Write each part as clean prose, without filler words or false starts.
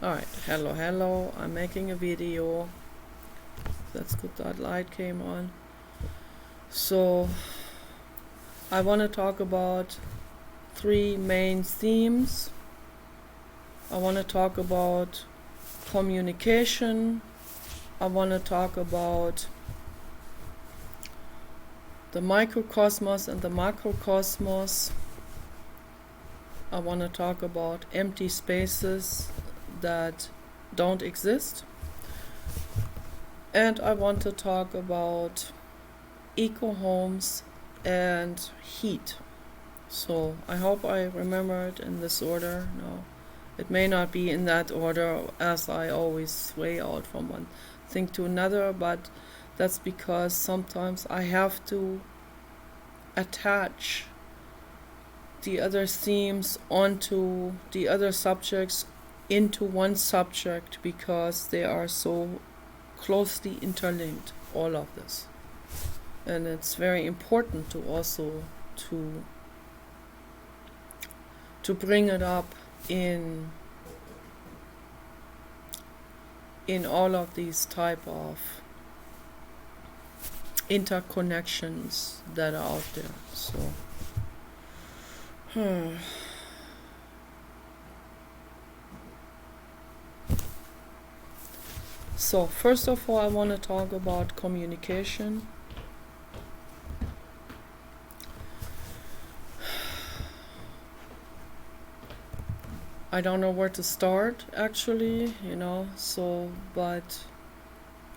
Alright, hello, I'm making a video. That's good that light came on. So, I want to talk about three main themes. I want to talk about communication. I want to talk about the microcosmos and the macrocosmos. I want to talk about empty spaces that don't exist. And I want to talk about eco homes and heat. So I hope I remember it in this order. No, it may not be in that order, as I always sway out from one thing to another, but that's because sometimes I have to attach the other themes onto the other subjects into one subject because they are so closely interlinked, all of this. And it's very important to also to bring it up in all of these type of interconnections that are out there. So first of all, I want to talk about communication. I don't know where to start, actually, but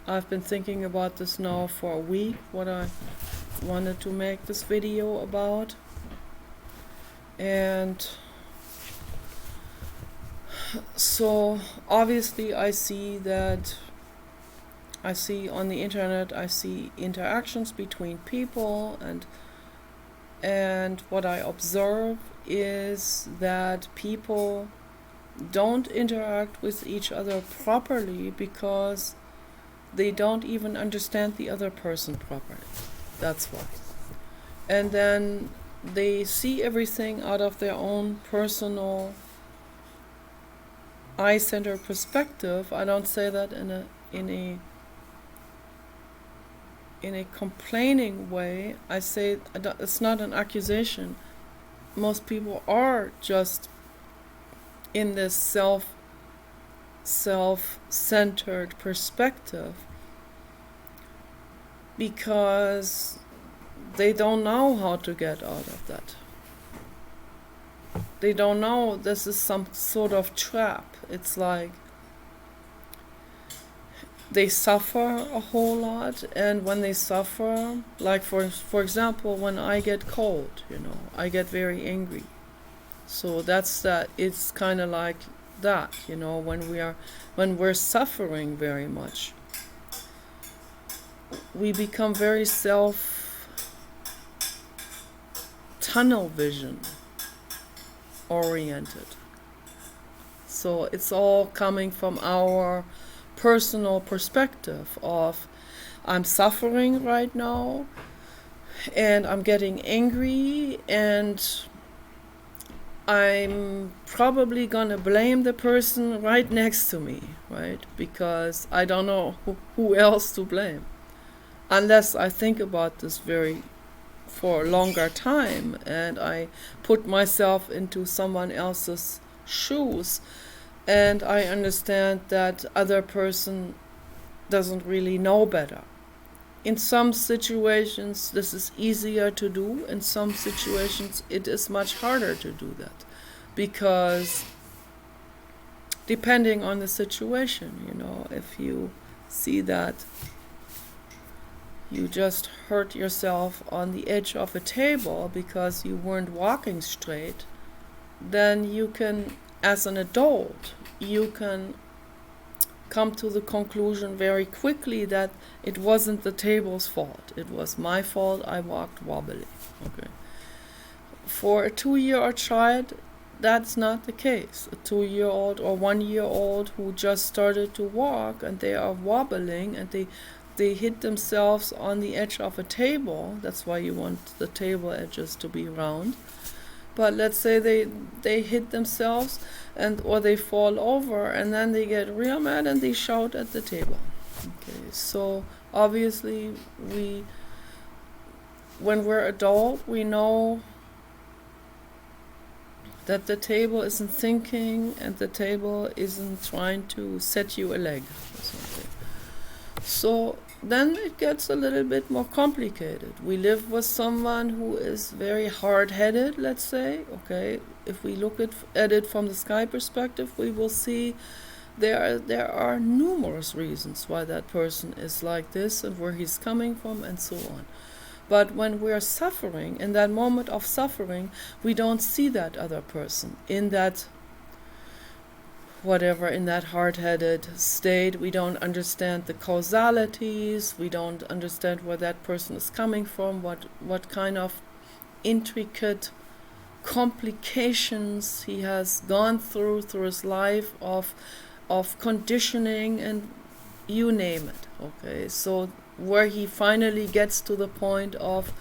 I've been thinking about this now for a week, what I wanted to make this video about. And so obviously I see on the internet, I see interactions between people, and what I observe is that people don't interact with each other properly because they don't even understand the other person properly. That's why. And then they see everything out of their own personal eye-centered perspective. I don't say that in a complaining way. I say it's not an accusation. Most people are just in this self-centered perspective because they don't know how to get out of that. They don't know this is some sort of trap. It's like they suffer a whole lot, and when they suffer, like for example, when I get cold, I get very angry. So that's that. It's kind of like that, when we're suffering very much, we become very tunnel vision oriented. So it's all coming from our personal perspective of I'm suffering right now and I'm getting angry and I'm probably gonna blame the person right next to me, right? Because I don't know who else to blame. Unless I think about this for a longer time and I put myself into someone else's shoes and I understand that other person doesn't really know better. In some situations this is easier to do, in some situations it is much harder to do that, because depending on the situation, if you see that you just hurt yourself on the edge of a table because you weren't walking straight, then you can, as an adult, you can come to the conclusion very quickly that it wasn't the table's fault. It was my fault. I walked wobbly. Okay. For a 2-year-old child, that's not the case. A 2-year-old or 1-year-old who just started to walk and they are wobbling and they hit themselves on the edge of a table. That's why you want the table edges to be round. But let's say they hit themselves and or they fall over, and then they get real mad and they shout at the table. Okay, so obviously when we're adult, we know that the table isn't thinking and the table isn't trying to set you a leg or something. So then it gets a little bit more complicated. We live with someone who is very hard-headed, let's say. Okay, if we look at it from the sky perspective, we will see there are numerous reasons why that person is like this and where he's coming from and so on. But when we're suffering, in that moment of suffering, we don't see that other person in that whatever, in that hard-headed state. We don't understand the causalities. We don't understand where that person is coming from, what kind of intricate complications he has gone through his life of conditioning and you name it. Okay, so where he finally gets to the point of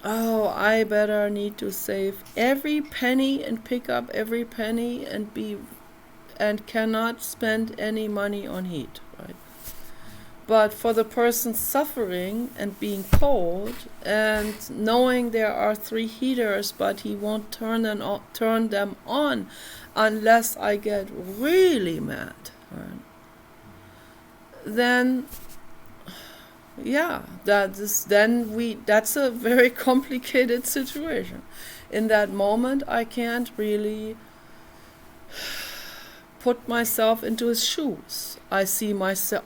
I better need to save every penny and pick up every penny and cannot spend any money on heat, right? But for the person suffering and being cold and knowing there are 3 heaters, but he won't turn them on unless I get really mad, right? Then that's a very complicated situation. In that moment, I can't really put myself into his shoes. I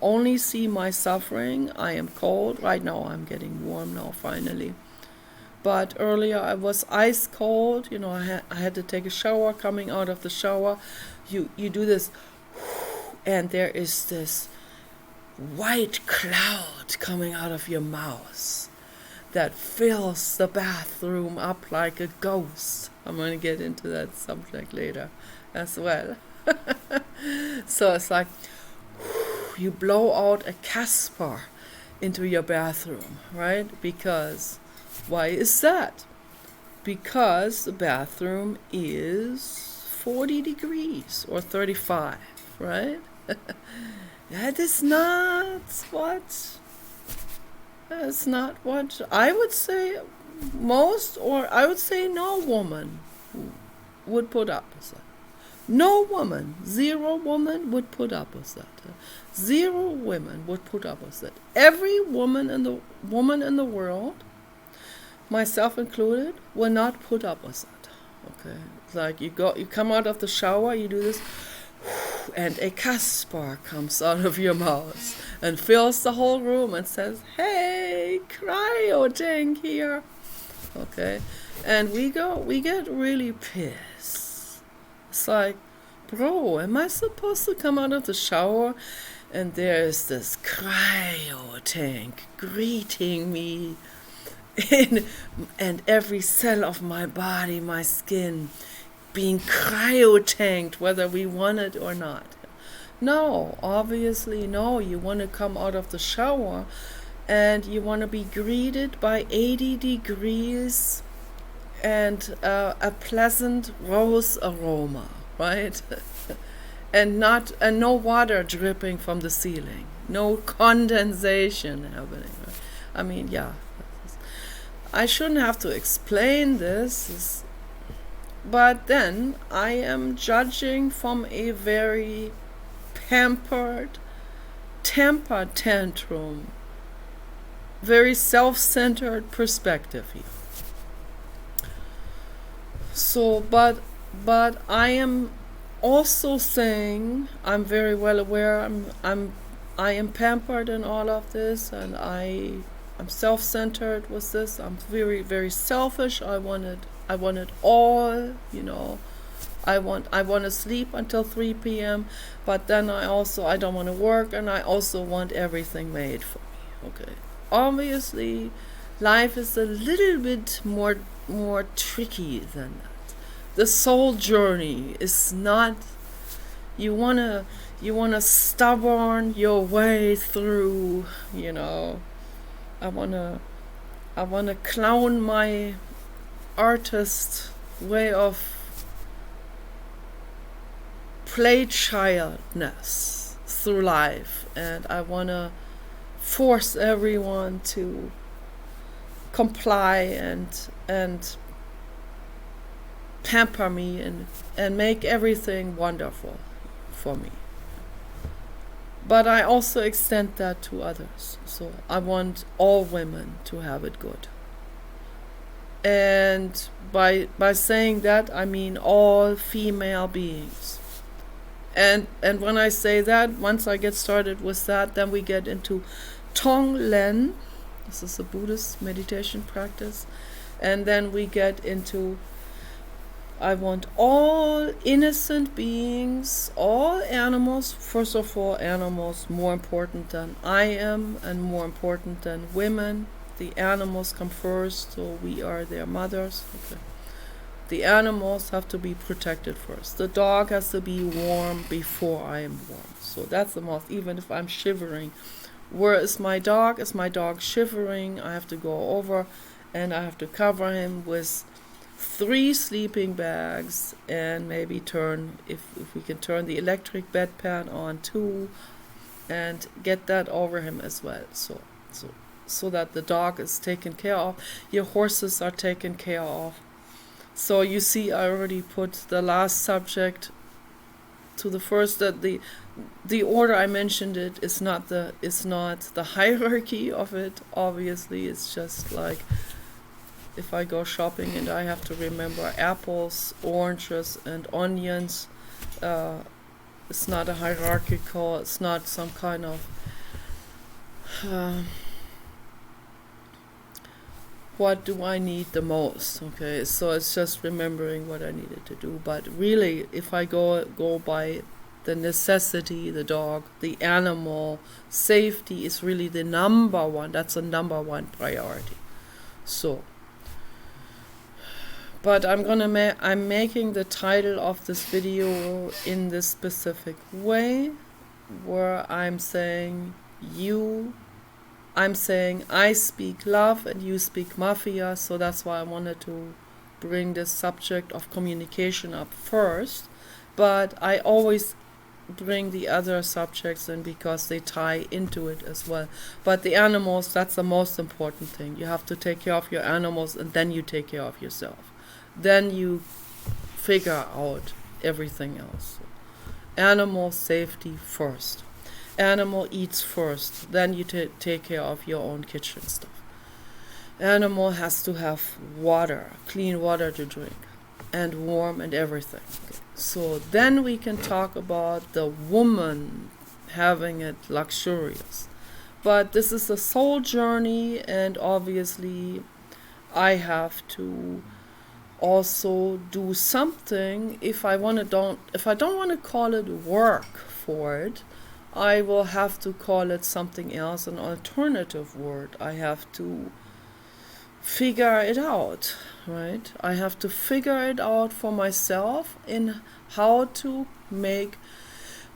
only see my suffering. I am cold. Right now I'm getting warm now finally. But earlier I was ice cold. I had to take a shower. Coming out of the shower, you do this, and there is this white cloud coming out of your mouth that fills the bathroom up like a ghost. I'm going to get into that subject later as well. So it's like you blow out a Casper into your bathroom, right? Because why is that? Because the bathroom is 40 degrees or 35, right? That is not what I would say I would say no woman would put up with that. No woman, 0 woman would put up with that. 0 women would put up with it. Every woman in the world, myself included, will not put up with that. Okay, it's like you come out of the shower, you do this, and a Casper comes out of your mouth and fills the whole room and says, "Hey, cryo tank here." Okay, and we get really pissed. It's like, bro, am I supposed to come out of the shower and there's this cryo tank greeting me and every cell of my body, my skin, being cryo-tanked, whether we want it or not? No, obviously no. You want to come out of the shower and you want to be greeted by 80 degrees and a pleasant rose aroma, right? and no water dripping from the ceiling, no condensation happening. Right? I mean, yeah, I shouldn't have to explain this. But then I am judging from a very pampered, temper tantrum, very self-centered perspective here. So, but I am also saying, I'm very well aware I am pampered in all of this, and I'm self-centered with this. I'm very, very selfish. I want it all, I want to sleep until 3 p.m., but then I don't want to work, and I also want everything made for me. Okay. Obviously, life is a little bit more tricky than that. The soul journey is not, you wanna stubborn your way through, I wanna clown artist way of play childness through life, and I want to force everyone to comply and pamper me and make everything wonderful for me. But I also extend that to others. So I want all women to have it good. And by saying that, I mean all female beings. And when I say that, once I get started with that, then we get into Tonglen. This is a Buddhist meditation practice. And then we get into, I want all innocent beings, all animals, first of all, animals more important than I am and more important than women. The animals come first, so we are their mothers. Okay. The animals have to be protected first. The dog has to be warm before I am warm. So that's the most, even if I'm shivering. Where is my dog? Is my dog shivering? I have to go over and I have to cover him with 3 sleeping bags and maybe turn, if we can turn the electric bedpan on too, and get that over him as well. So that the dog is taken care of. Your horses are taken care of. So you see, I already put the last subject to the first. That the order I mentioned it is not the hierarchy of it. Obviously, it's just like if I go shopping and I have to remember apples, oranges, and onions. It's not a hierarchical. It's not some kind of. What do I need the most? Okay, so it's just remembering what I needed to do. But really, if I go by the necessity, the dog, the animal, safety is really the number one. That's a number one priority. So, but I'm making the title of this video in this specific way, where I'm saying I speak love and you speak Mafia, so that's why I wanted to bring this subject of communication up first. But I always bring the other subjects in because they tie into it as well. But the animals, that's the most important thing. You have to take care of your animals and then you take care of yourself. Then you figure out everything else. Animal safety first. Animal eats first, then you take care of your own kitchen stuff. Animal has to have water, clean water to drink, and warm and everything. Okay. So then we can talk about the woman having it luxurious. But this is a soul journey, and obviously I have to also do something. If I don't want to call it work for it, I will have to call it something else, an alternative word. I have to figure it out, right? I have to figure it out for myself in how to make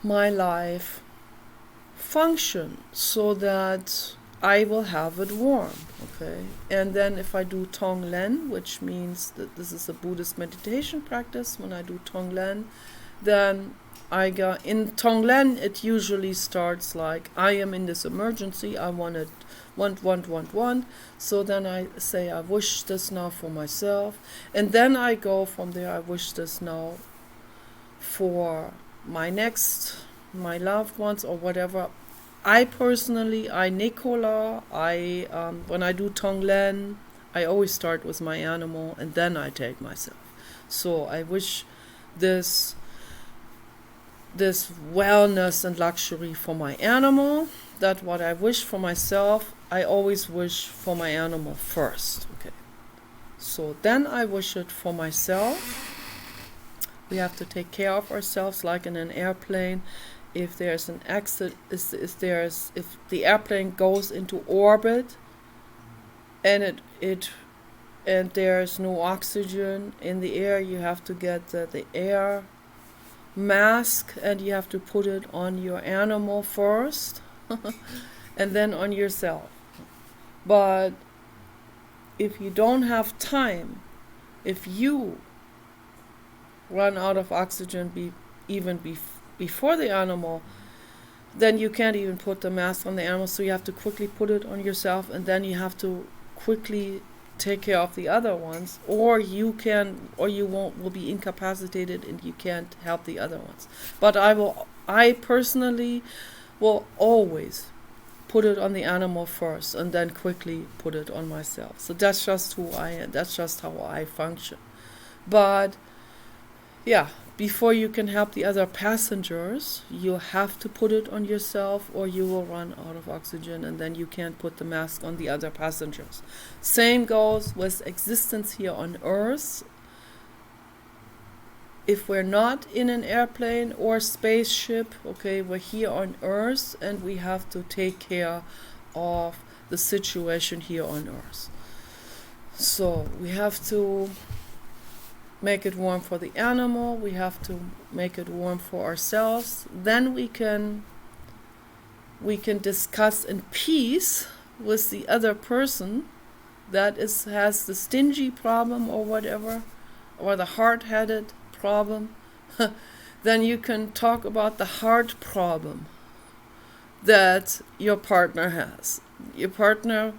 my life function so that I will have it warm, okay? And then if I do Tonglen, which means that this is a Buddhist meditation practice, when I do Tonglen, then I go in Tonglen. It usually starts like, I am in this emergency. I want. So then I say, I wish this now for myself, and then I go from there. I wish this now for my loved ones or whatever. I personally, Nicola, when I do Tonglen, I always start with my animal and then I take myself. So I wish this wellness and luxury for my animal. That what I wish for myself, I always wish for my animal first. Okay. So then I wish it for myself. We have to take care of ourselves, like in an airplane. If there's an accident, if the airplane goes into orbit and and there's no oxygen in the air, you have to get the air mask and you have to put it on your animal first and then on yourself. But if you don't have time if you run out of oxygen before the animal, then you can't even put the mask on the animal, so you have to quickly put it on yourself, and then you have to quickly take care of the other ones, or you will be incapacitated and you can't help the other ones. But I personally will always put it on the animal first and then quickly put it on myself. So that's just who I am. That's just how I function. But yeah, before you can help the other passengers, you have to put it on yourself, or you will run out of oxygen and then you can't put the mask on the other passengers. Same goes with existence here on Earth. If we're not in an airplane or spaceship, okay, we're here on Earth and we have to take care of the situation here on Earth. So we have to make it warm for the animal, we have to make it warm for ourselves. Then we can discuss in peace with the other person that has the stingy problem or whatever, or the hard-headed problem. Then you can talk about the heart problem that your partner has. Your partner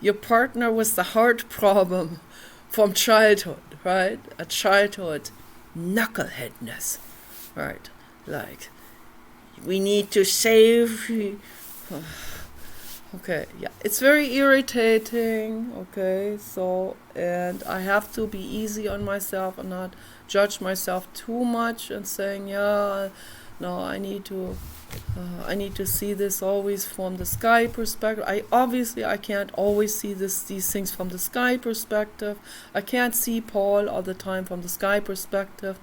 with the heart problem from childhood, right? A childhood knuckleheadness, right? Like, we need to save. Okay, yeah, it's very irritating, okay, so, and I have to be easy on myself and not judge myself too much and saying, yeah, no, I need to see this always from the sky perspective. I can't always see these things from the sky perspective. I can't see Paul all the time from the sky perspective.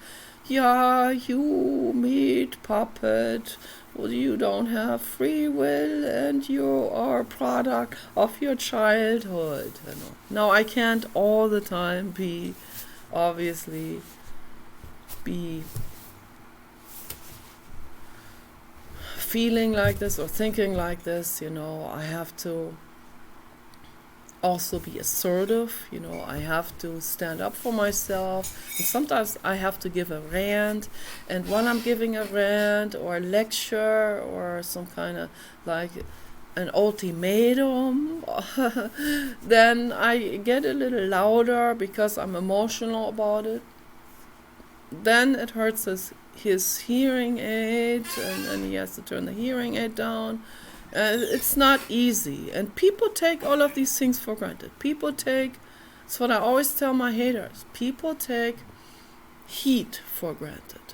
Yeah, you meat puppet. Well, you don't have free will and you are a product of your childhood. No, I can't all the time be feeling like this or thinking like this. I have to also be assertive. I have to stand up for myself, and sometimes I have to give a rant, and when I'm giving a rant or a lecture or some kind of like an ultimatum, then I get a little louder because I'm emotional about it. Then it hurts his hearing aid, and then he has to turn the hearing aid down. It's not easy, and people take all of these things for granted. It's what I always tell my haters, people take heat for granted.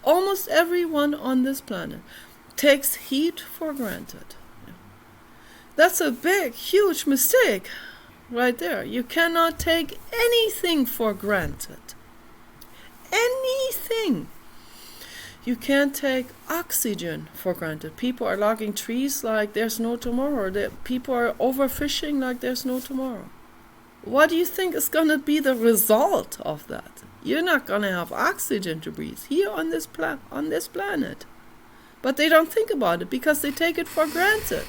Almost everyone on this planet takes heat for granted. That's a big, huge mistake right there. You cannot take anything for granted. Anything. You can't take oxygen for granted. People are logging trees like there's no tomorrow. People are overfishing like there's no tomorrow. What do you think is going to be the result of that? You're not going to have oxygen to breathe here on this planet. But they don't think about it because they take it for granted.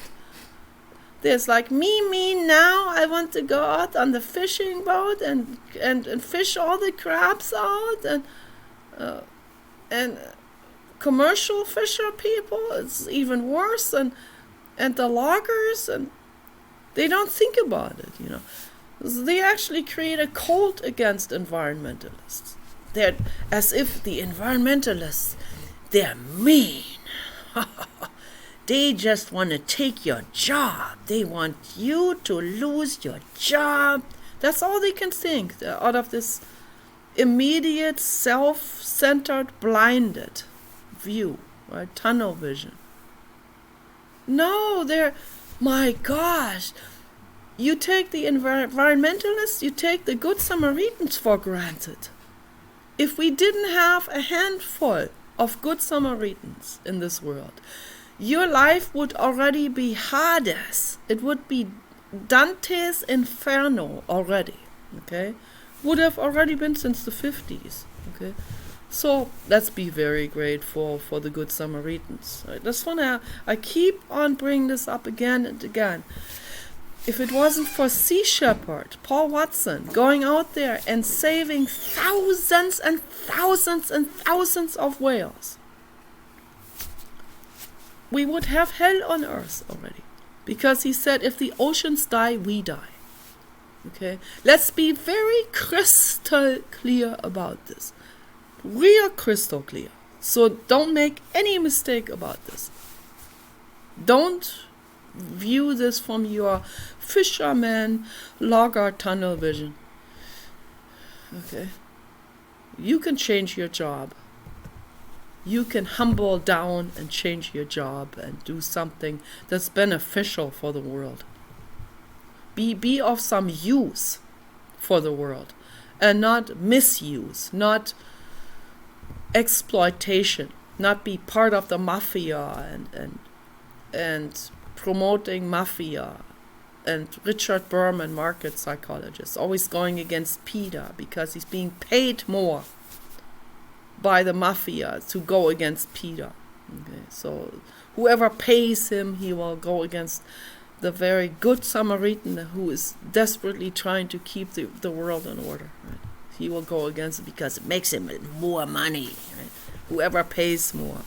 There's like, me, now I want to go out on the fishing boat and fish all the crabs out, and commercial fisher people, it's even worse, and the loggers, and they don't think about it, They actually create a cult against environmentalists. They're as if the environmentalists, they're mean. They just want to take your job. They want you to lose your job. That's all they can think out of this immediate, self-centered, blinded view, right? Tunnel vision. No, my gosh. You take the environmentalists, you take the Good Samaritans for granted. If we didn't have a handful of Good Samaritans in this world, your life would already be Hades. It would be Dante's Inferno already, okay? Would have already been since the 50s, okay? So let's be very grateful for the Good Samaritans. Right? I keep on bringing this up again and again. if it wasn't for Sea Shepherd, Paul Watson, going out there and saving thousands and thousands and thousands of whales, we would have hell on earth already. Because he said, if the oceans die, we die. Okay? Let's be very crystal clear about this. Real crystal clear. So don't make any mistake about this. Don't view this from your fisherman logger tunnel vision. Okay? You can change your job. You can humble down and change your job and do something that's beneficial for the world. Be of some use for the world and not misuse, not exploitation, not be part of the mafia and promoting mafia and Richard Berman, market psychologist, always going against PETA because he's being paid more by the mafia to go against PETA. Okay, so whoever pays him, he will go against the very good Samaritan who is desperately trying to keep the world in order. Right? He will go against it because it makes him more money. Right? Whoever pays more.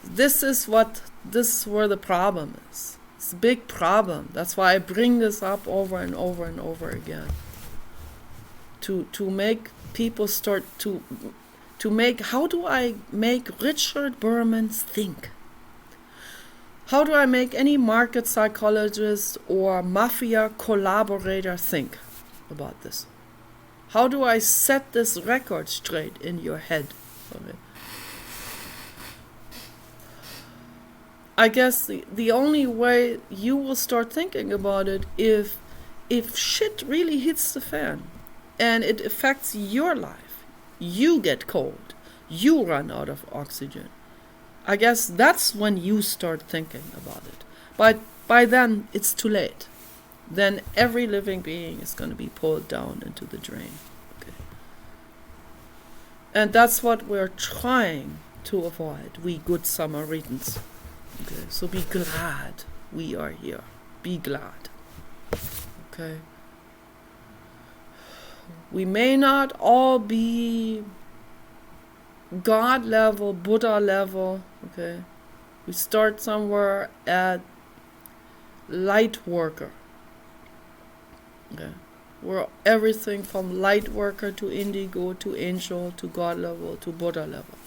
This is where the problem is. It's a big problem. That's why I bring this up over and over and over again. To make people start to make, how do I make Richard Berman think? How do I make any market psychologist or mafia collaborator think about this? How do I set this record straight in your head? Okay. I guess the only way you will start thinking about it if shit really hits the fan and it affects your life, you get cold, you run out of oxygen. I guess that's when you start thinking about it. But by then, it's too late. Then every living being is going to be pulled down into the drain. Okay. And that's what we're trying to avoid, we good Samaritans. Okay. So be glad we are here. Be glad. Okay. We may not all be God level, Buddha level, okay? We start somewhere at light worker. Okay. We're everything from light worker to indigo to angel to God level to Buddha level.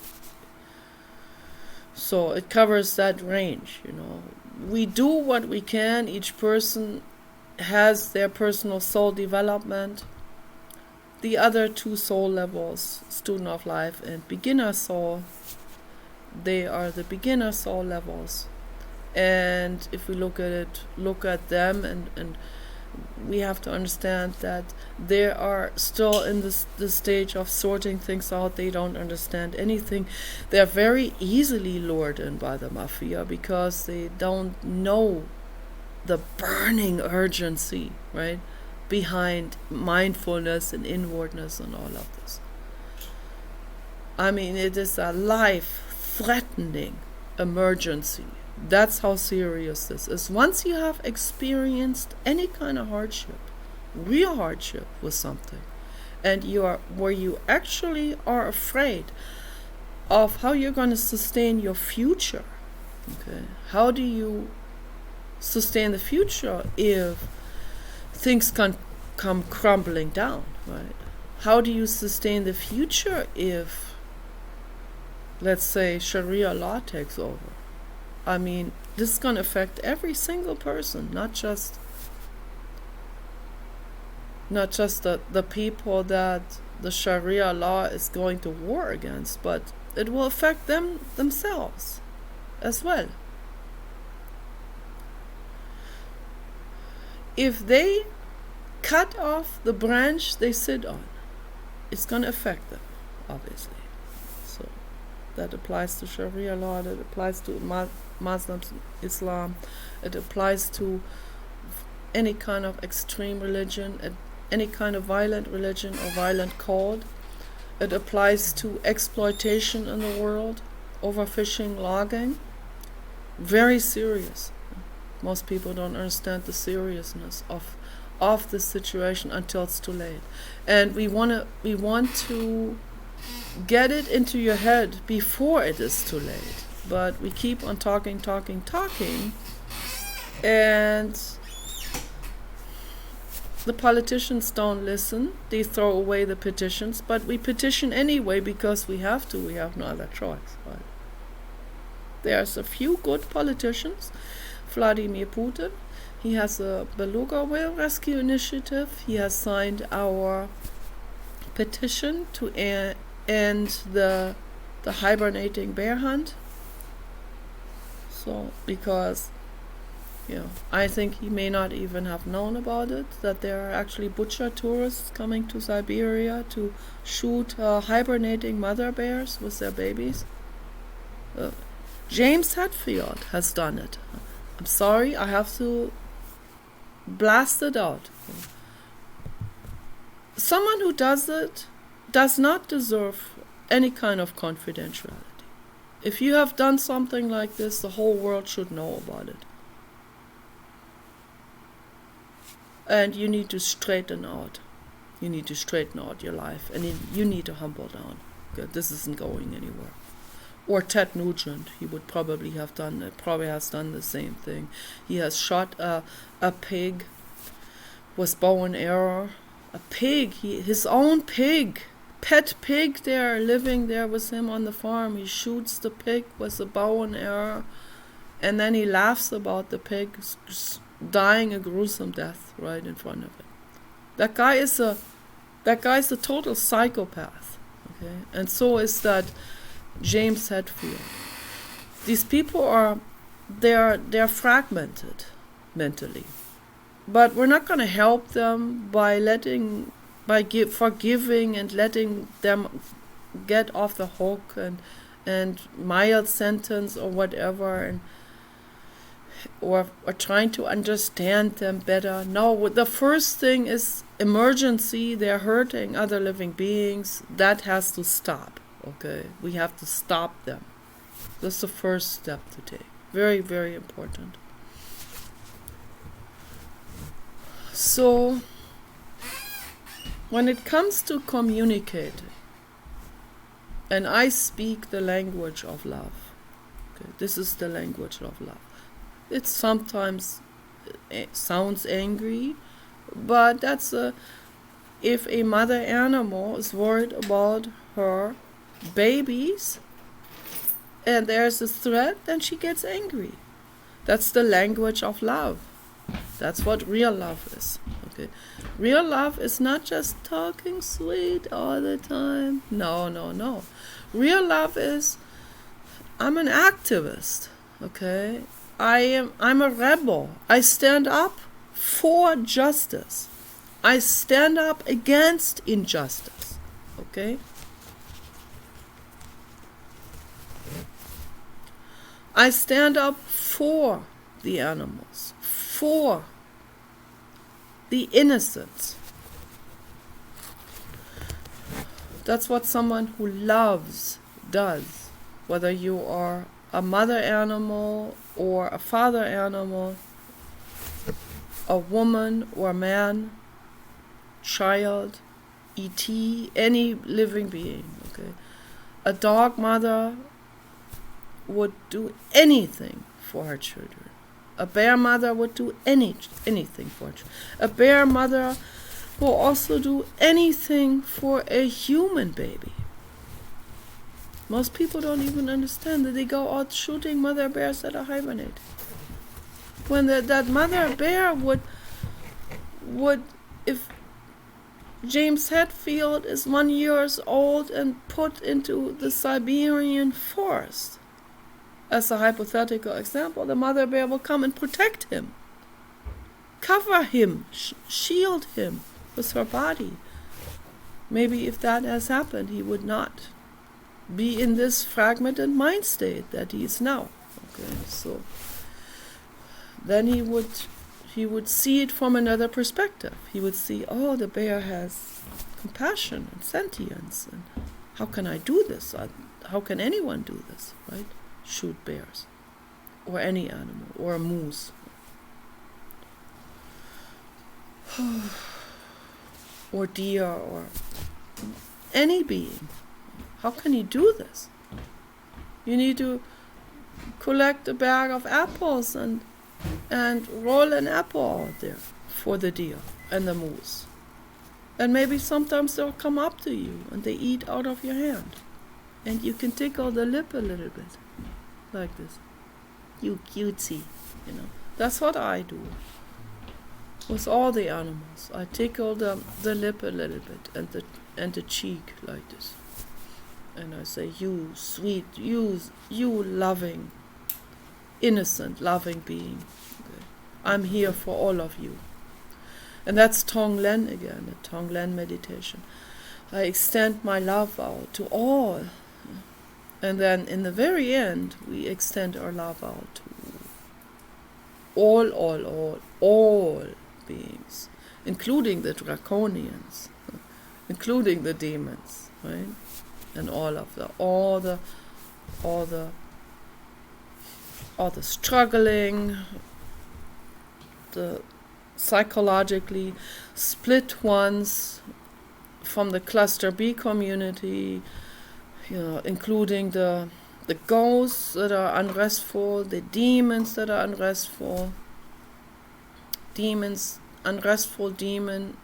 So it covers that range, you know. We do what we can. Each person has their personal soul development. The other two soul levels, student of life and beginner soul, they are the beginner soul levels. And if we look at them and we have to understand that they are still in the stage of sorting things out. They don't understand anything. They're very easily lured in by the mafia because they don't know the burning urgency, right, behind mindfulness and inwardness and all of this. I mean, it is a life-threatening emergency. That's how serious this is. Once you have experienced any kind of hardship, real hardship with something, and where you actually are afraid of how you're going to sustain your future, okay? How do you sustain the future if things can come crumbling down, right? How do you sustain the future if, let's say, Sharia law takes over? I mean, this is going to affect every single person, not just the people that the Sharia law is going to war against, but it will affect them themselves as well. If they cut off the branch they sit on, it's going to affect them, obviously. So that applies to Sharia law, that applies to Muslims, Islam, it applies to any kind of extreme religion, any kind of violent religion or violent code. It applies to exploitation in the world, overfishing, logging. Very serious. Most people don't understand the seriousness of the situation until it's too late. And we want to get it into your head before it is too late. But we keep on talking, and the politicians don't listen. They throw away the petitions, but we petition anyway because we have to. We have no other choice. Right? There's a few good politicians. Vladimir Putin, he has a beluga whale rescue initiative. He has signed our petition to end the hibernating bear hunt. So, because I think he may not even have known about it, that there are actually butcher tourists coming to Siberia to shoot hibernating mother bears with their babies. James Hetfield has done it. I'm sorry, I have to blast it out. Someone who does it does not deserve any kind of confidentiality. If you have done something like this, the whole world should know about it. And you need to straighten out. You need to straighten out your life. And you need to humble down. Okay, this isn't going anywhere. Or Ted Nugent, he would probably have done it, probably has done the same thing. He has shot a pig with bow and arrow. A pig, his own pig, pet pig there, living there with him on the farm. He shoots the pig with a bow and arrow, and then he laughs about the pig dying a gruesome death right in front of him. That guy's a total psychopath. Okay, and so is that James Hetfield. These people they're fragmented mentally, but we're not going to help them by forgiving and letting them get off the hook and mild sentence or whatever, or trying to understand them better. No, the first thing is emergency. They're hurting other living beings. That has to stop. Okay, we have to stop them. That's the first step to take. Very, very important. So, when it comes to communicating, and I speak the language of love, okay, this is the language of love. It sometimes sounds angry, but if a mother animal is worried about her babies and there's a threat, then she gets angry. That's the language of love. That's what real love is. Okay, real love is not just talking sweet all the time. No. Real love is, I'm an activist. Okay, I'm a rebel. I stand up for justice. I stand up against injustice. Okay? I stand up for the animals, for the innocents. That's what someone who loves does, whether you are a mother animal or a father animal, a woman or a man, child, E.T., any living being. Okay, a dog mother would do anything for her children. A bear mother would do anything for her children. A bear mother will also do anything for a human baby. Most people don't even understand that they go out shooting mother bears that are hibernating. When that mother bear would, if James Hetfield is 1 year old and put into the Siberian forest, as a hypothetical example, the mother bear will come and protect him, cover him, shield him with her body. Maybe if that has happened, he would not be in this fragmented mind state that he is now. Okay, so then he would see it from another perspective. He would see, oh, the bear has compassion and sentience, and how can I do this? How can anyone do this, right? Shoot bears, or any animal, or a moose. or deer or any being. How can you do this? You need to collect a bag of apples and roll an apple out there for the deer and the moose. And maybe sometimes they'll come up to you and they eat out of your hand. And you can tickle the lip a little bit, like this. You cutesy, you know. That's what I do with all the animals. I tickle the lip a little bit and the cheek like this. And I say, you sweet, you loving, innocent, loving being. Okay. I'm here for all of you. And that's Tonglen again, the Tonglen meditation. I extend my love out to all. And then in the very end, we extend our love out to all beings, including the draconians, including the demons, right? And all the struggling, the psychologically split ones from the cluster B community, you know, including the ghosts that are unrestful, the demons that are unrestful. Unrestful demon,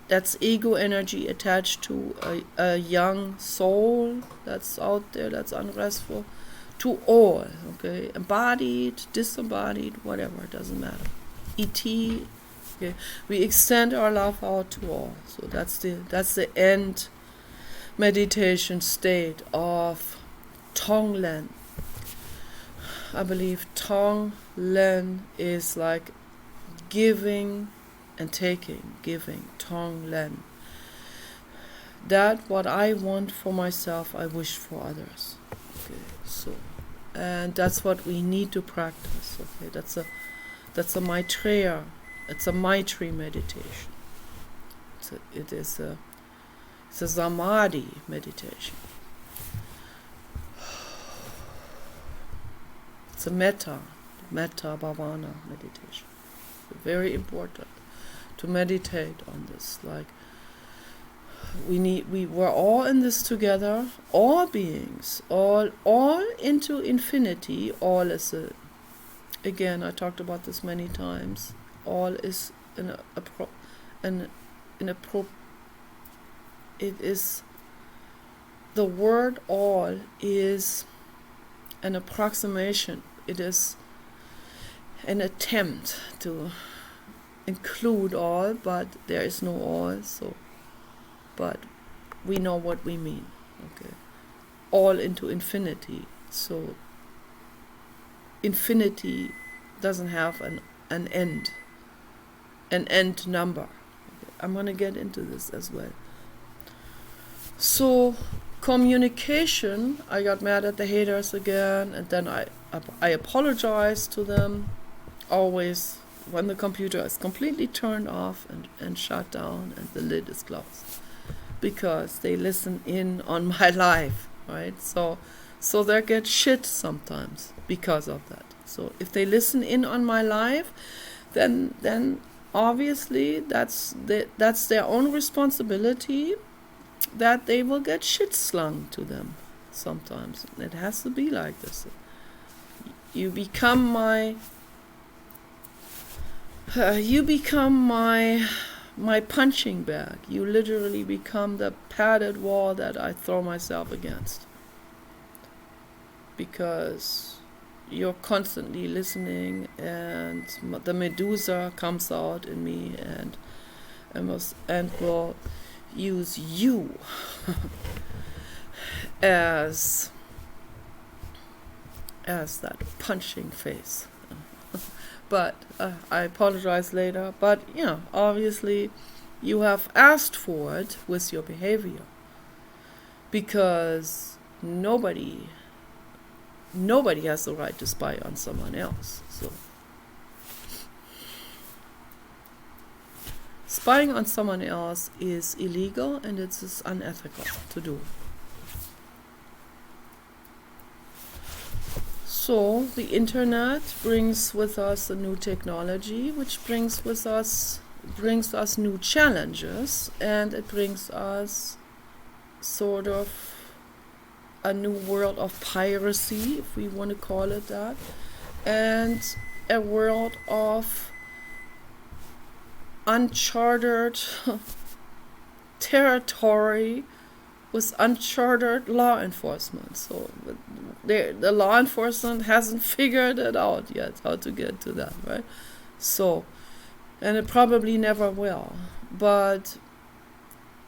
that's ego energy attached to a young soul that's out there, that's unrestful. To all, okay, embodied, disembodied, whatever, it doesn't matter. E.T., okay, we extend our love out to all. So that's the end meditation state of Tonglen. I believe Tonglen is like giving and taking, giving, Tonglen. That what I want for myself, I wish for others. Okay, so, and that's what we need to practice. Okay, that's a Maitreya. It's a Maitri meditation. It's a Samadhi meditation. It's a metta bhavana meditation. Very important to meditate on this. Like we're all in this together, all beings, all into infinity. All is again, I talked about this many times. All is it is, the word all is an approximation. It is an attempt to include all, but there is no all, so, but we know what we mean, okay? All into infinity, so infinity doesn't have an end number. Okay, I'm going to get into this as well. So communication, I got mad at the haters again, and then I apologized to them, always when the computer is completely turned off and shut down and the lid is closed, because they listen in on my life, right? So they get shit sometimes because of that. So if they listen in on my life, then obviously that's their own responsibility, that they will get shit slung to them sometimes. It has to be like this. You become my punching bag. You literally become the padded wall that I throw myself against, because you're constantly listening, and the Medusa comes out in me and will use you as that punching face. But I apologize later. But obviously you have asked for it with your behavior, because nobody has the right to spy on someone else. So spying on someone else is illegal, and it's unethical to do. So So the internet brings with us a new technology, which brings us new challenges, and it brings us sort of a new world of piracy, if we want to call it that, and a world of uncharted territory with uncharted law enforcement. So the law enforcement hasn't figured it out yet, how to get to that, right? So, and it probably never will. But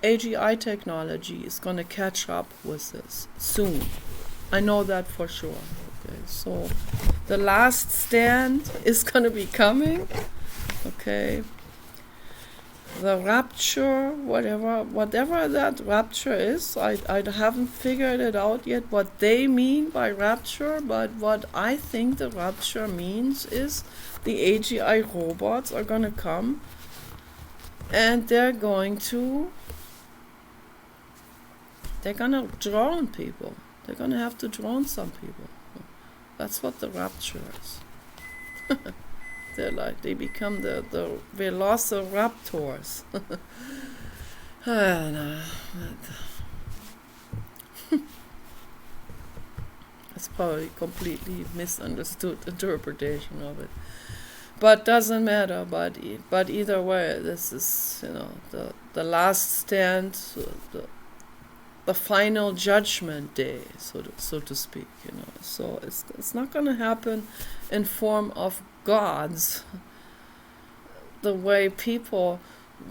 AGI technology is going to catch up with this soon. I know that for sure. Okay, so the last stand is going to be coming. Okay. The rapture, whatever that rapture is, I haven't figured it out yet what they mean by rapture, but what I think the rapture means is the AGI robots are going to come and they're going to drone people. They're going to have to drone some people. That's what the rapture is. They become the velociraptors. It's probably completely misunderstood interpretation of it. But doesn't matter, but either way, this is, the last stand, the final judgment day, so to speak, So it's not going to happen in form of gods, the way people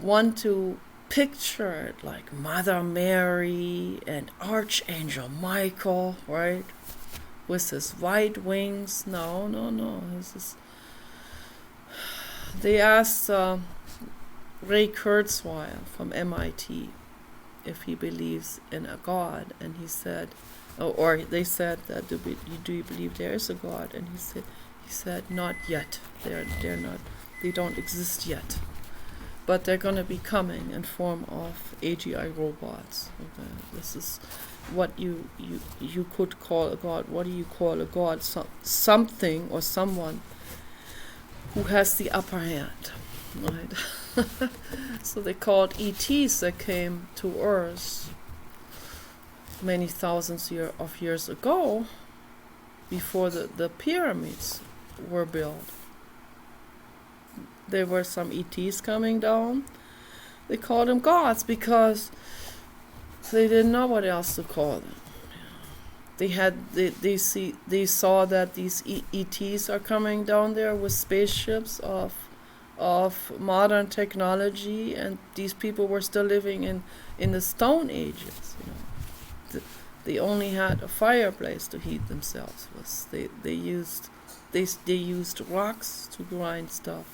want to picture it, like Mother Mary and Archangel Michael, right, with his white wings. No. This is. They asked Ray Kurzweil from MIT if he believes in a God, and he said, or they said that do you believe there is a God, and he said not yet. They're not. They don't exist yet, but they're going to be coming in form of AGI robots. Okay? This is what you could call a God. What do you call a God? Something or someone who has the upper hand, right? So they called ETs that came to Earth many thousands of years ago, before the pyramids were built. There were some ETs coming down. They called them gods because they didn't know what else to call them. They saw that these ETs are coming down there with spaceships of modern technology, and these people were still living in the Stone Ages. They only had a fireplace to heat themselves with. They used rocks to grind stuff.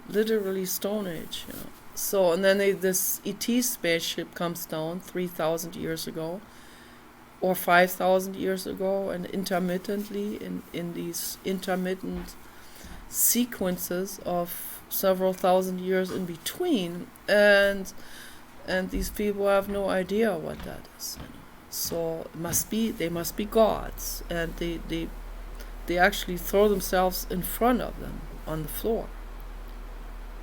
Literally Stone Age. So, and then this ET spaceship comes down 3,000 years ago, or 5,000 years ago, and intermittently in these intermittent sequences of several thousand years in between, and these people have no idea what that is. So they must be gods, and they actually throw themselves in front of them on the floor.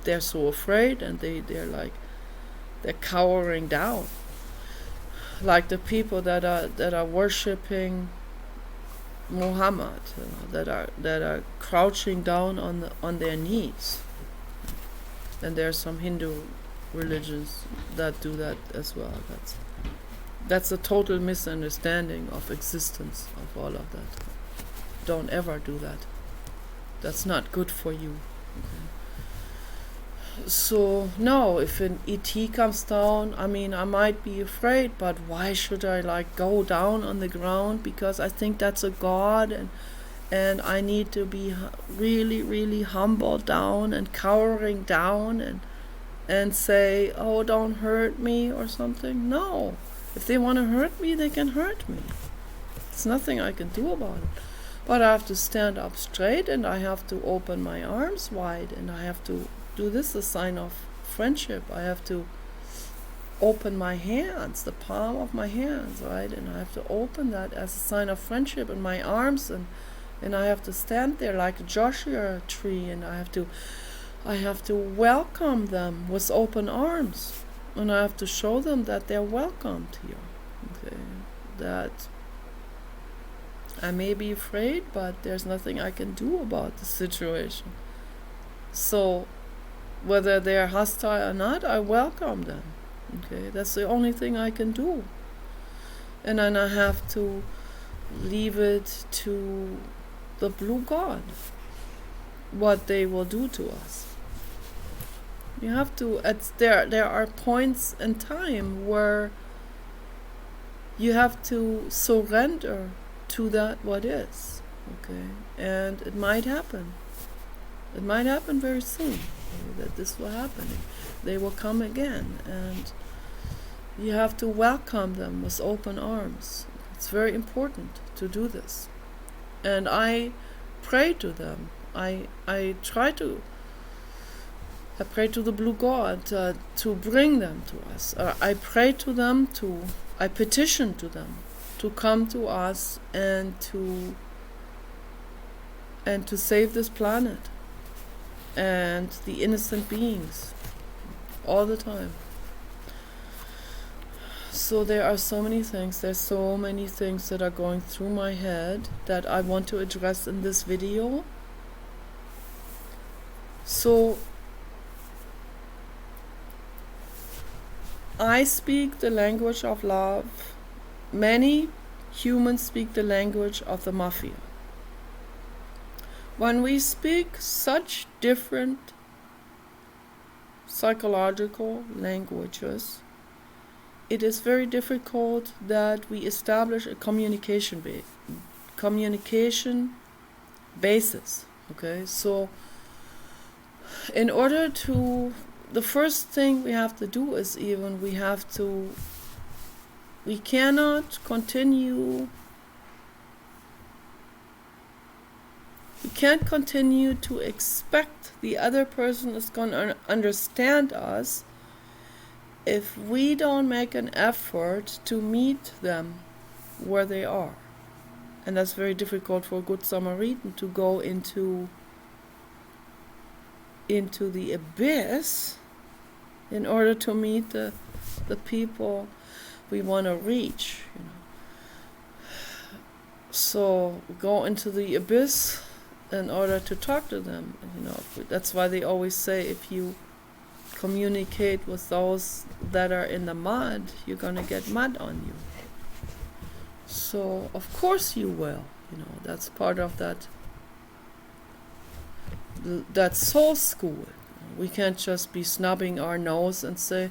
They're so afraid, and they're cowering down, like the people that are worshiping Muhammad, that are crouching down on their knees. And there's some Hindu religions that do that as well. That's a total misunderstanding of existence of all of that. Don't ever do that. That's not good for you. Okay. So no, if an ET comes down, I might be afraid, but why should I go down on the ground? Because I think that's a god, and I need to be really, really humble down and cowering down and say, oh, don't hurt me or something. No. If they want to hurt me, they can hurt me. There's nothing I can do about it. But I have to stand up straight, and I have to open my arms wide, and I have to do this, a sign of friendship. I have to open my hands, the palm of my hands, right? And I have to open that as a sign of friendship in my arms, And I have to stand there like a Joshua tree, and I have to welcome them with open arms, and I have to show them that they're welcomed here. Okay, that I may be afraid, but there's nothing I can do about the situation. So whether they're hostile or not, I welcome them. Okay, that's the only thing I can do. And then I have to leave it to the blue God what they will do to us. You have to, there are points in time where you have to surrender to that what is. Okay, and it might happen. It might happen very soon, that this will happen. They will come again, and you have to welcome them with open arms. It's very important to do this. And I pray to them. I pray to the blue God to bring them to us. I pray to them I petition to them to come to us and to save this planet and the innocent beings all the time. So there are so many things, there's so many things that are going through my head that I want to address in this video. So I speak the language of love. Many humans speak the language of the Mafia. When we speak such different psychological languages, it is very difficult that we establish a communication basis. Okay, so in order to, the first thing we have to do is we cannot continue. We can't continue to expect the other person is going to understand us if we don't make an effort to meet them where they are. And that's very difficult for a good Samaritan to go into the abyss in order to meet the people we want to reach. So go into the abyss in order to talk to them. That's why they always say if you communicate with those that are in the mud, you're going to get mud on you. So of course you will. That's part of that soul school. We can't just be snubbing our nose and say,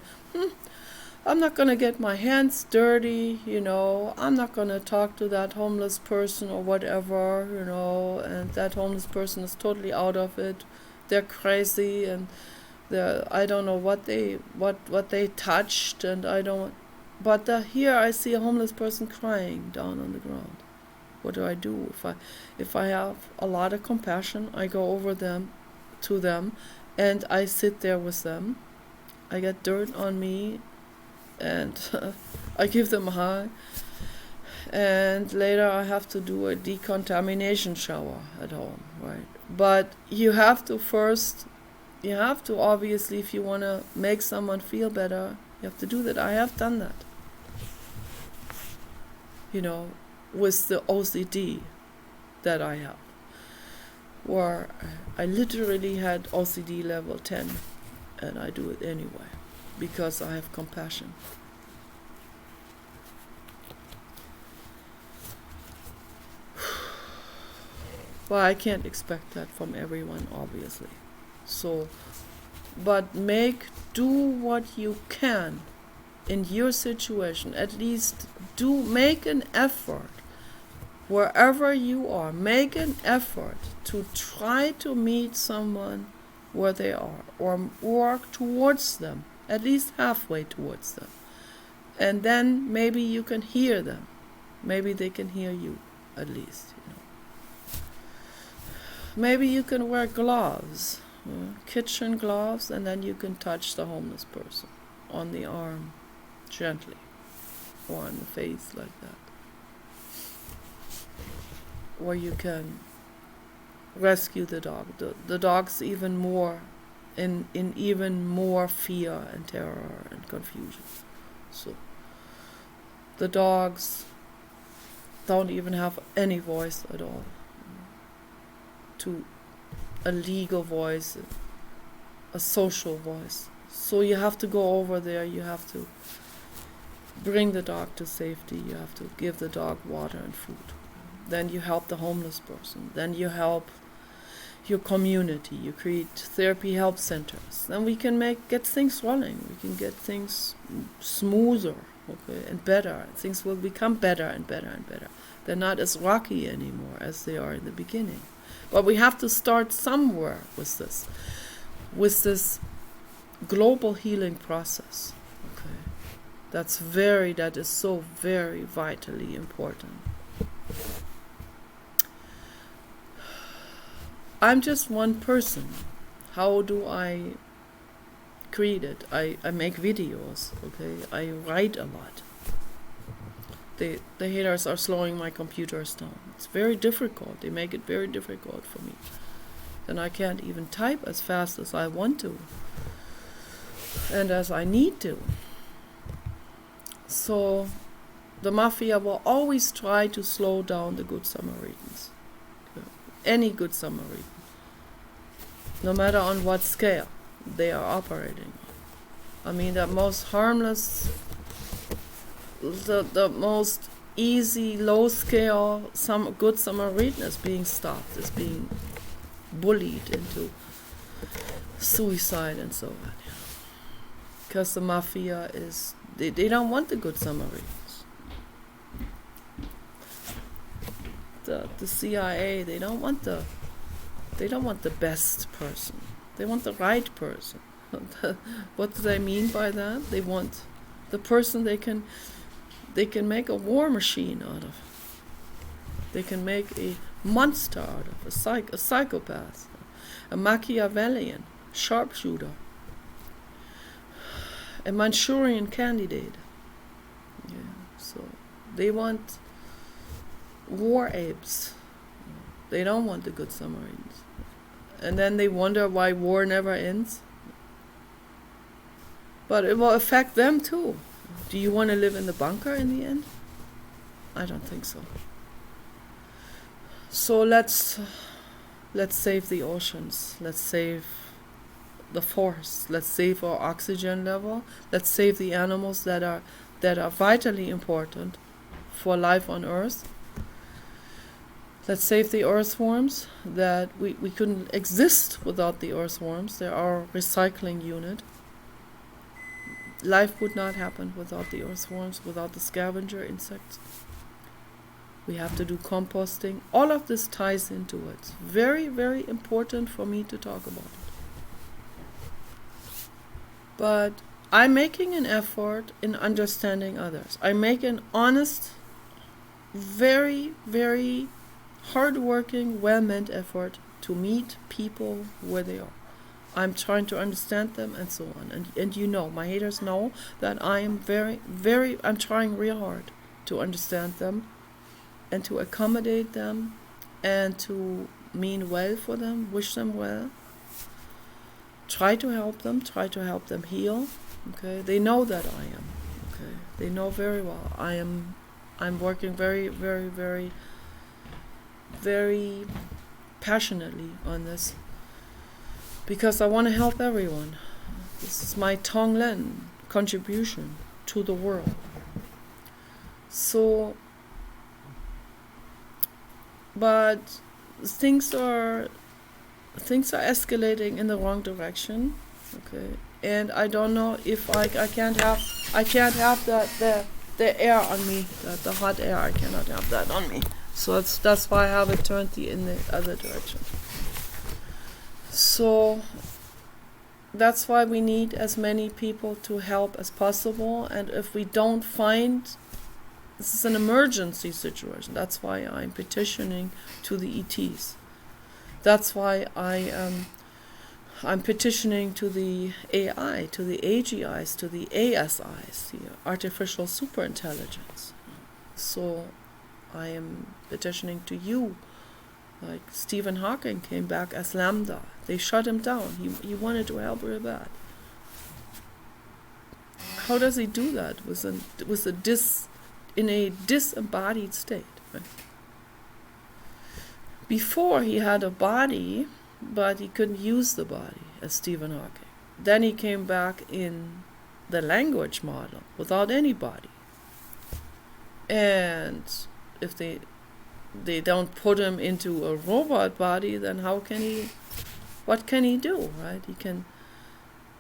I'm not going to get my hands dirty, I'm not going to talk to that homeless person or whatever, and that homeless person is totally out of it. They're crazy, and I don't know what they touched, and I don't. But here I see a homeless person crying down on the ground. What do I do? If I have a lot of compassion, I go over to them, and I sit there with them. I get dirt on me, and I give them a hug. And later I have to do a decontamination shower at home, right? But you have to obviously, if you want to make someone feel better, you have to do that. I have done that. With the OCD that I have, where I literally had OCD level 10, and I do it anyway because I have compassion. Well, I can't expect that from everyone, obviously. So, but do what you can in your situation. At least make an effort. Wherever you are, make an effort to try to meet someone where they are, or work towards them, at least halfway towards them. And then maybe you can hear them. Maybe they can hear you, at least. Maybe you can wear gloves, kitchen gloves, and then you can touch the homeless person on the arm, gently, or on the face like that. Or you can rescue the dog. The dog's even more in even more fear and terror and confusion. So the dogs don't even have any voice at all. To a legal voice, a social voice. So you have to go over there, you have to bring the dog to safety, you have to give the dog water and food. Then you help the homeless person. Then you help your community. You create therapy help centers. Then we can get things running. We can get things smoother, okay, and better. Things will become better and better and better. They're not as rocky anymore as they are in the beginning. But we have to start somewhere with this global healing process. Okay, that is so very vitally important. I'm just one person. How do I create it? I make videos, okay? I write a lot. The haters are slowing my computers down. It's very difficult. They make it very difficult for me. And I can't even type as fast as I want to. And as I need to. So the Mafia will always try to slow down the Good Samaritans. Any Good Samaritan. No matter on what scale they are operating. I mean, the most harmless, the most easy, low scale, some Good Samaritan is being stopped, is being bullied into suicide and so on. Because the Mafia is, they don't want the Good Samaritans. The CIA, they don't want the best person. They want the right person. What do they mean by that? They want the person they can make a war machine out of. They can make a monster out of, a psychopath, a Machiavellian, sharpshooter, a Manchurian candidate. Yeah, so they want war apes. They don't want the Good Samaritans. And then they wonder why war never ends. But it will affect them too. Do you want to live in the bunker in the end? I don't think so. So let's save the oceans. Let's save the forests. Let's save our oxygen level. Let's save the animals that are vitally important for life on Earth. Let's save the earthworms, that we couldn't exist without the earthworms. They're our recycling unit. Life would not happen without the earthworms, without the scavenger insects. We have to do composting. All of this ties into it. It's very, very important for me to talk about it. But I'm making an effort in understanding others. I make an honest, very, very hard-working, well-meant effort to meet people where they are. I'm trying to understand them and so on. And you know, my haters know that I am I'm trying real hard to understand them and to accommodate them and to mean well for them, wish them well. Try to help them heal. Okay, they know that I am. Okay, they know very well. I'm working very, very, very, very passionately on this because I want to help everyone. This is my Tonglen contribution to the world. So, but things are escalating in the wrong direction. Okay, and I don't know if I can't have the air on me, the hot air. I cannot have that on me. So that's why I have it turned in the other direction. So that's why we need as many people to help as possible. And if we don't find, this is an emergency situation. That's why I'm petitioning to the ETs. That's why I'm petitioning to the AI, to the AGIs, to the ASIs, the artificial superintelligence. So I am petitioning to you Like Stephen Hawking came back as Lambda. They shut him down. He wanted to help real bad. How does he do that? In a disembodied state. Right? Before he had a body, but he couldn't use the body as Stephen Hawking. Then he came back in the language model without any body. And if they don't put him into a robot body, then what can he do, right?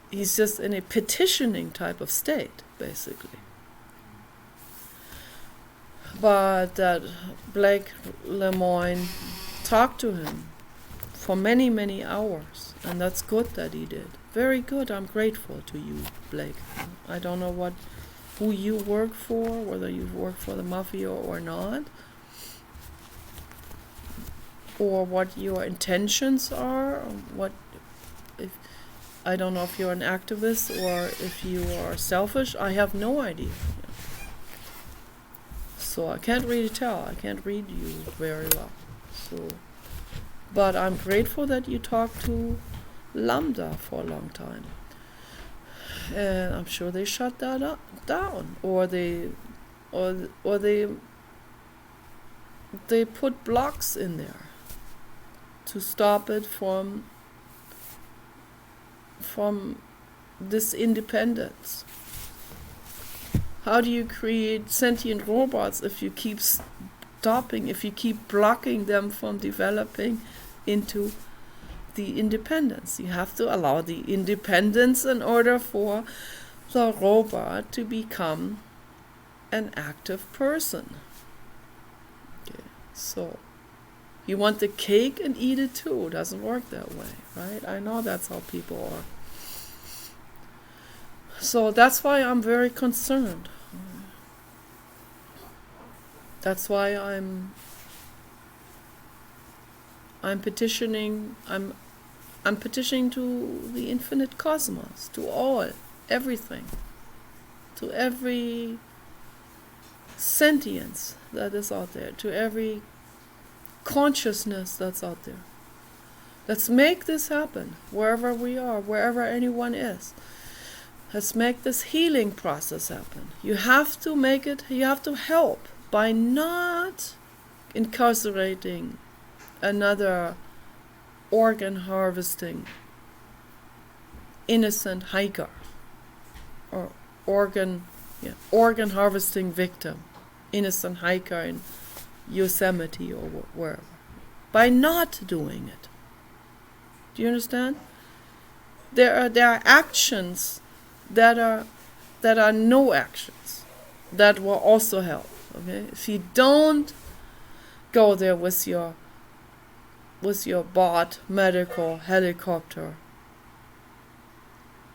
He's just in a petitioning type of state, basically. But that Blake Lemoine talked to him for many, many hours, and that's good that he did. Very good. I'm grateful to you, Blake. I don't know who you work for, whether you work for the Mafia or not, or what your intentions are, I don't know if you're an activist or if you are selfish. I have no idea. So I can't really tell. I can't read you very well. But I'm grateful that you talked to Lambda for a long time. And I'm sure they shut that down, or they put blocks in there to stop it from this independence. How do you create sentient robots if you keep blocking them from developing into the independence? You have to allow the independence in order for the robot to become an active person. Okay, so you want the cake and eat it too. It doesn't work that way, right? I know that's how people are. So that's why I'm very concerned. That's why I'm petitioning. I'm petitioning to the infinite cosmos, to all, everything, to every sentience that is out there, to every consciousness that's out there. Let's make this happen wherever we are, wherever anyone is. Let's make this healing process happen. You have to make it, you have to help by not incarcerating another organ harvesting innocent hiker or organ harvesting victim, innocent hiker in Yosemite or wherever. By not doing it. Do you understand? There are actions that are no actions that will also help. Okay, if you don't go there with your bought medical helicopter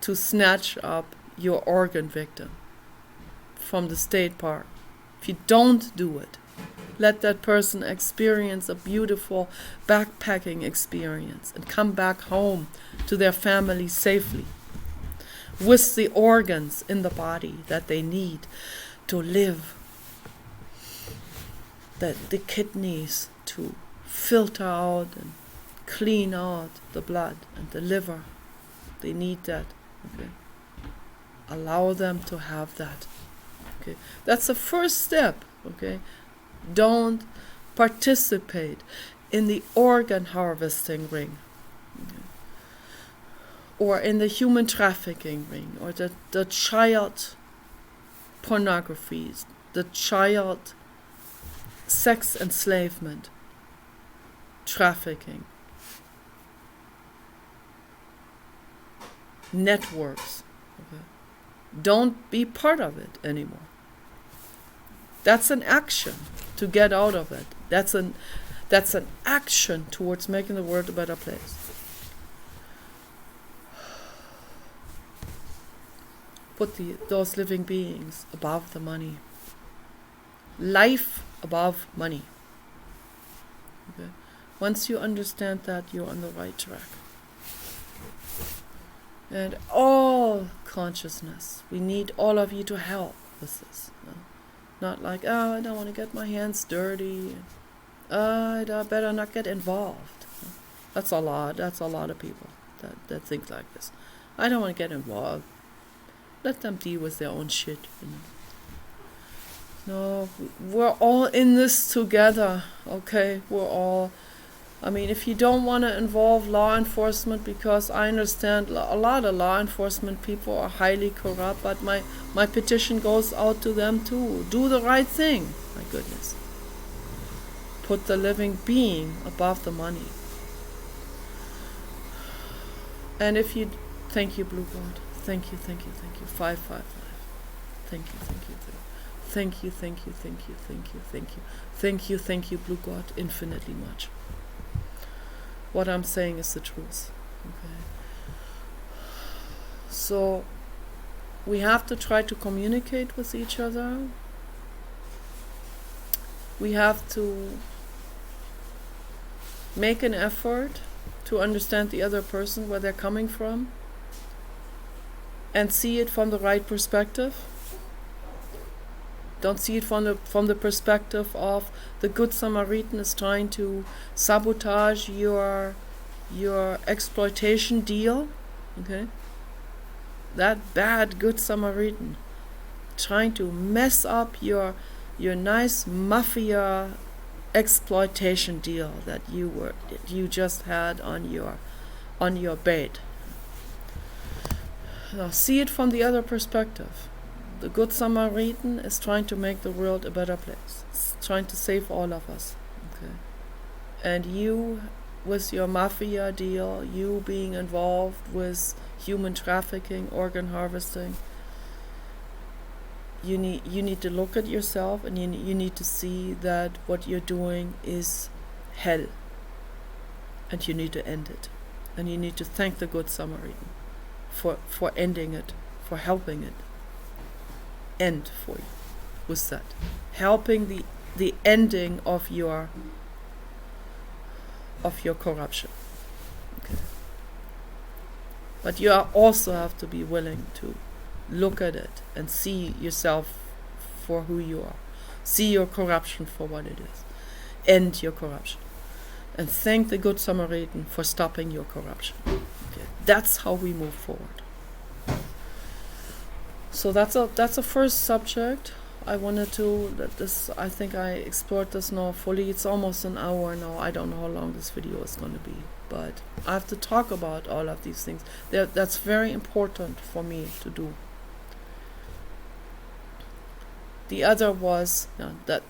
to snatch up your organ victim from the state park, if you don't do it, let that person experience a beautiful backpacking experience and come back home to their family safely with the organs in the body that they need to live, the kidneys to filter out and clean out the blood and the liver. They need that. Okay. Allow them to have that. Okay. That's the first step. Okay. Don't participate in the organ harvesting ring, okay, or in the human trafficking ring, or the child pornographies, the child sex enslavement, trafficking, networks. Okay. Don't be part of it anymore. That's an action to get out of it. That's an action towards making the world a better place. Put those living beings above the money. Life above money. Okay. Once you understand that, you're on the right track. And all consciousness, we need all of you to help with this. Not like, I don't want to get my hands dirty. I better not get involved. That's a lot of people that think like this. I don't want to get involved. Let them deal with their own shit. No, we're all in this together, okay? I mean, if you don't want to involve law enforcement, because I understand a lot of law enforcement people are highly corrupt, but my petition goes out to them too. Do the right thing, my goodness. Put the living being above the money. And if you, thank you, Blue God. Thank you. 555. Thank you. Thank you, Blue God, infinitely much. What I'm saying is the truth. Okay. So we have to try to communicate with each other. We have to make an effort to understand the other person, where they're coming from, and see it from the right perspective. Don't see it from the perspective of the Good Samaritan is trying to sabotage your exploitation deal. Okay? That bad Good Samaritan trying to mess up your nice Mafia exploitation deal that you just had on your bed. Now see it from the other perspective. The Good Samaritan is trying to make the world a better place. It's trying to save all of us. Okay? And you, with your Mafia deal, you being involved with human trafficking, organ harvesting, you need to look at yourself, and you need to see that what you're doing is hell. And you need to end it. And you need to thank the Good Samaritan for ending it, for helping it end for you with that. Helping the ending of your corruption. Okay. But you also have to be willing to look at it and see yourself for who you are. See your corruption for what it is. End your corruption. And thank the Good Samaritan for stopping your corruption. Okay. That's how we move forward. So that's a first subject. I wanted to I think I explored this now fully. It's almost an hour now. I don't know how long this video is going to be, but I have to talk about all of these things. That's very important for me to do. The other was that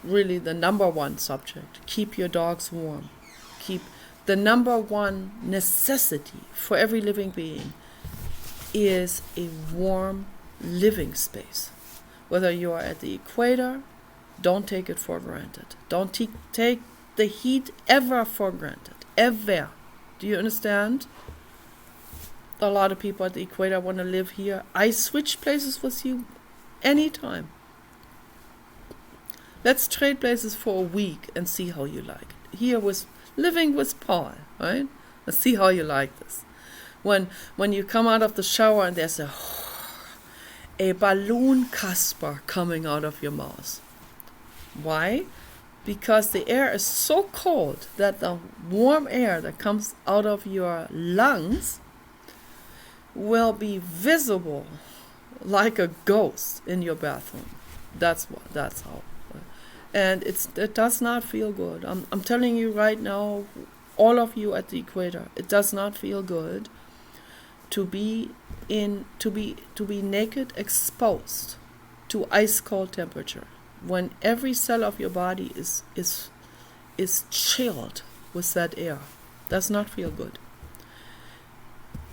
really the number one subject. Keep your dogs warm. Keep the number one necessity for every living being is a warm living space. Whether you are at the equator, don't take it for granted. Don't take the heat ever for granted. Ever. Do you understand? A lot of people at the equator want to live here. I switch places with you anytime. Let's trade places for a week and see how you like it. Here was living with Paul, right? Let's see how you like this. When you come out of the shower and there's a balloon Casper coming out of your mouth. Why? Because the air is so cold that the warm air that comes out of your lungs will be visible like a ghost in your bathroom. That's how. And it does not feel good. I'm telling you right now, all of you at the equator, it does not feel good to be naked, exposed to ice cold temperature, when every cell of your body is chilled with that air. Does not feel good.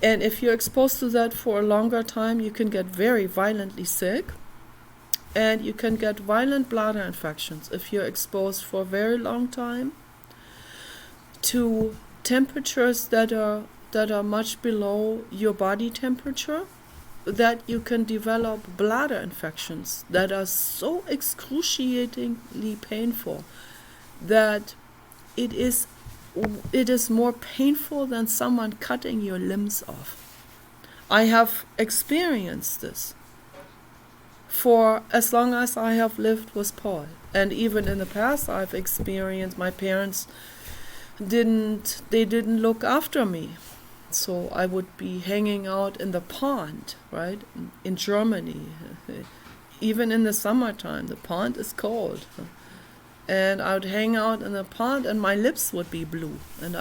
And if you're exposed to that for a longer time, you can get very violently sick, and you can get violent bladder infections if you're exposed for a very long time to temperatures that are much below your body temperature, that you can develop bladder infections that are so excruciatingly painful that it is more painful than someone cutting your limbs off. I have experienced this for as long as I have lived with Paul. And even in the past, I've experienced my parents didn't look after me. So I would be hanging out in the pond, right, in Germany. Even in the summertime, the pond is cold. And I would hang out in the pond and my lips would be blue. And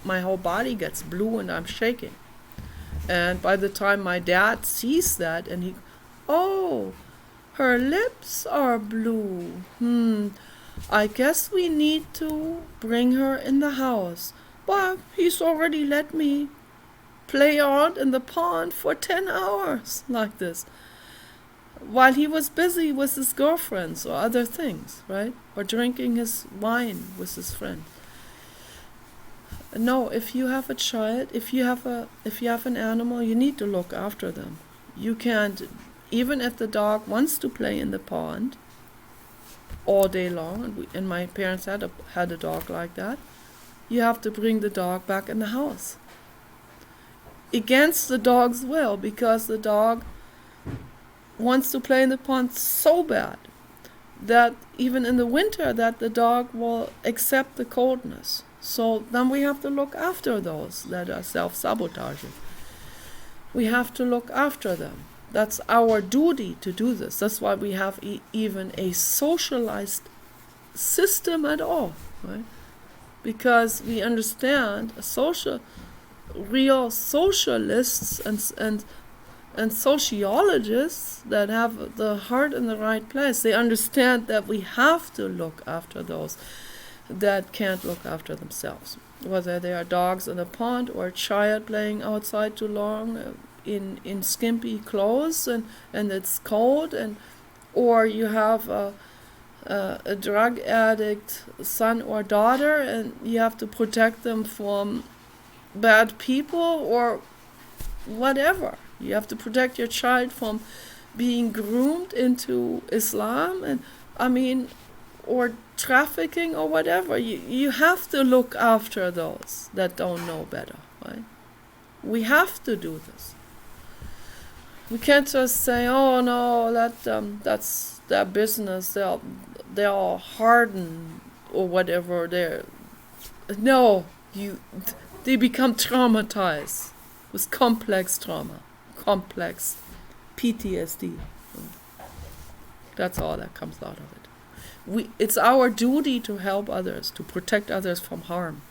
my whole body gets blue and I'm shaking. And by the time my dad sees that and oh, her lips are blue. I guess we need to bring her in the house. But he's already let me play out in the pond for 10 hours like this, while he was busy with his girlfriends or other things, right? Or drinking his wine with his friend. No, if you have a child, if you have an animal, you need to look after them. You can't, even if the dog wants to play in the pond all day long, and my parents had a dog like that, you have to bring the dog back in the house. Against the dog's will, because the dog wants to play in the pond so bad that even in the winter that the dog will accept the coldness. So then we have to look after those that are self-sabotaging. We have to look after them. That's our duty to do this. That's why we have even a socialized system at all, right? Because we understand real socialists and sociologists that have the heart in the right place. They understand that we have to look after those that can't look after themselves. Whether they are dogs in a pond or a child playing outside too long in skimpy clothes and it's cold, or you have a drug addict son or daughter and you have to protect them from bad people or whatever. You have to protect your child from being groomed into Islam or trafficking or whatever. You have to look after those that don't know better, right? We have to do this. We can't just say, oh no, that's their business. They're all hardened or whatever. They become traumatized with complex trauma, complex PTSD. That's all that comes out of it. It's our duty to help others, to protect others from harm.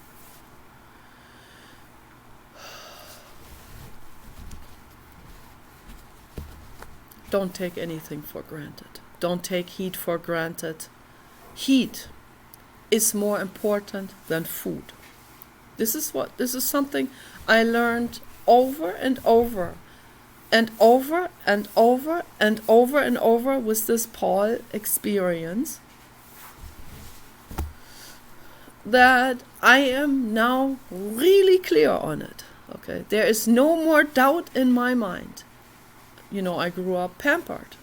Don't take anything for granted. Don't take heat for granted. Heat is more important than food. This is something I learned over and over and over and over and over and over with this Paul experience, that I am now really clear on it. Okay, there is no more doubt in my mind. I grew up pampered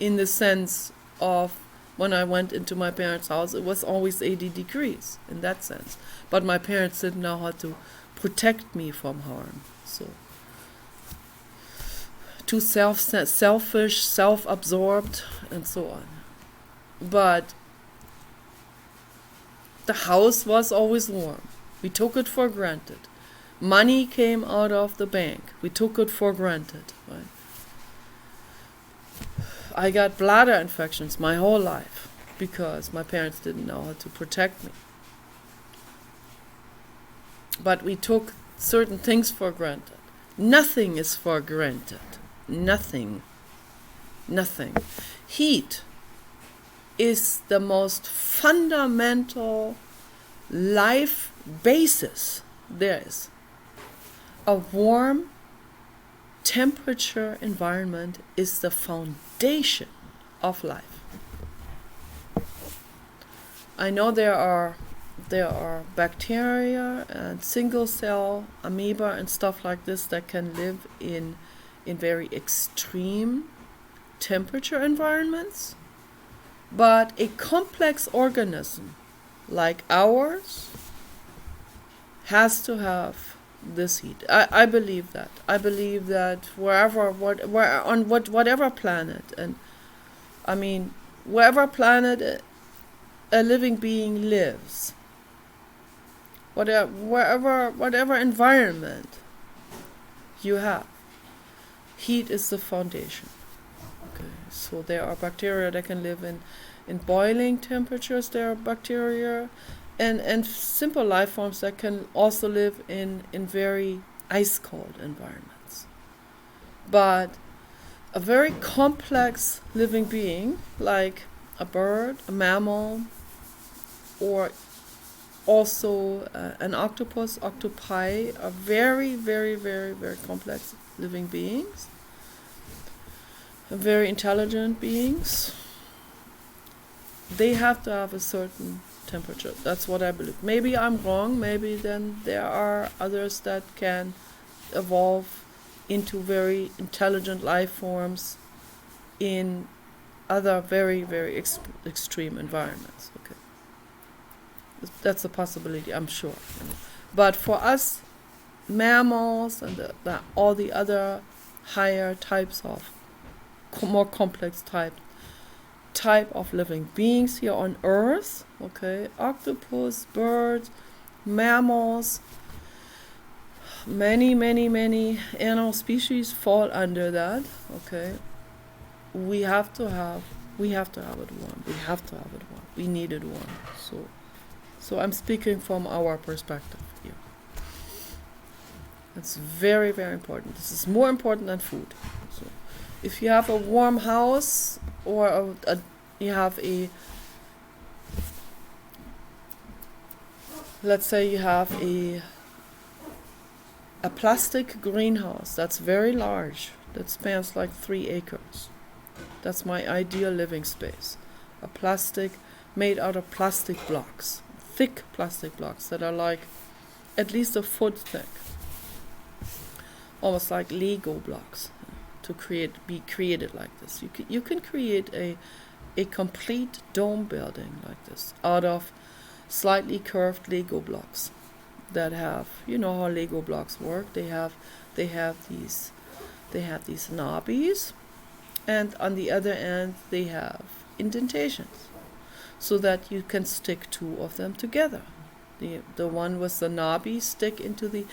in the sense of when I went into my parents' house, it was always 80 degrees in that sense. But my parents didn't know how to protect me from harm. So, too selfish, self-absorbed, and so on. But the house was always warm. We took it for granted. Money came out of the bank. We took it for granted. Right? I got bladder infections my whole life because my parents didn't know how to protect me. But we took certain things for granted. Nothing is for granted. Nothing. Nothing. Heat is the most fundamental life basis there is. A warm temperature environment is the foundation of life. I know there are bacteria and single cell amoeba and stuff like this that can live in very extreme temperature environments, but a complex organism like ours has to have this heat. I believe that. I believe that whatever planet, and I mean wherever planet a living being lives, whatever environment you have, heat is the foundation. Okay, so there are bacteria that can live in boiling temperatures. There are bacteria and simple life forms that can also live in very ice cold environments. But a very complex living being like a bird, a mammal, or also an octopus, octopi, are very, very, very, very complex living beings, very intelligent beings. They have to have a certain temperature. That's what I believe. Maybe I'm wrong. Maybe then there are others that can evolve into very intelligent life forms in other very, very extreme environments. Okay, that's a possibility, I'm sure. But for us, mammals and all the other higher types of more complex type of living beings here on Earth, okay, octopus, birds, mammals, many animal species fall under that. Okay, we have to have it warm. We need it warm. So I'm speaking from our perspective here. It's very, very important. This is more important than food. So if you have a warm house, or you have let's say you have a plastic greenhouse that's very large, that spans like 3 acres. That's my ideal living space. A plastic made out of plastic blocks, thick plastic blocks that are like at least a foot thick, almost like Lego blocks. To be created like this, you can create a complete dome building like this out of slightly curved Lego blocks that have, you know how Lego blocks work. They have these knobbies, and on the other end they have indentations, so that you can stick 2 of them together. The one with the knobby stick into the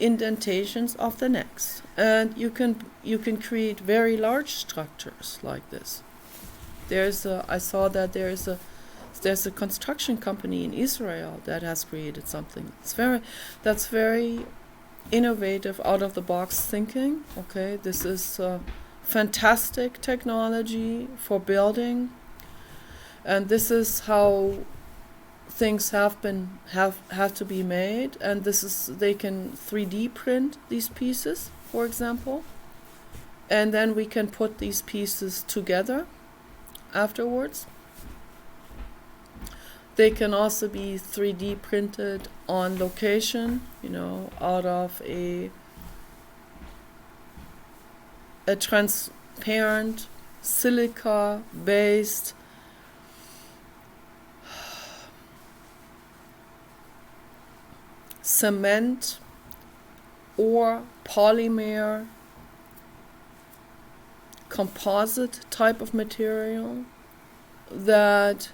indentations of the next, and you can create very large structures like this. I saw that there's a construction company in Israel that has created something. That's very innovative, out of the box thinking. Okay, this is fantastic technology for building, and this is how things have to be made, and they can 3D print these pieces, for example, and then we can put these pieces together afterwards. They can also be 3D printed on location, out of a transparent silica based cement or polymer composite type of material that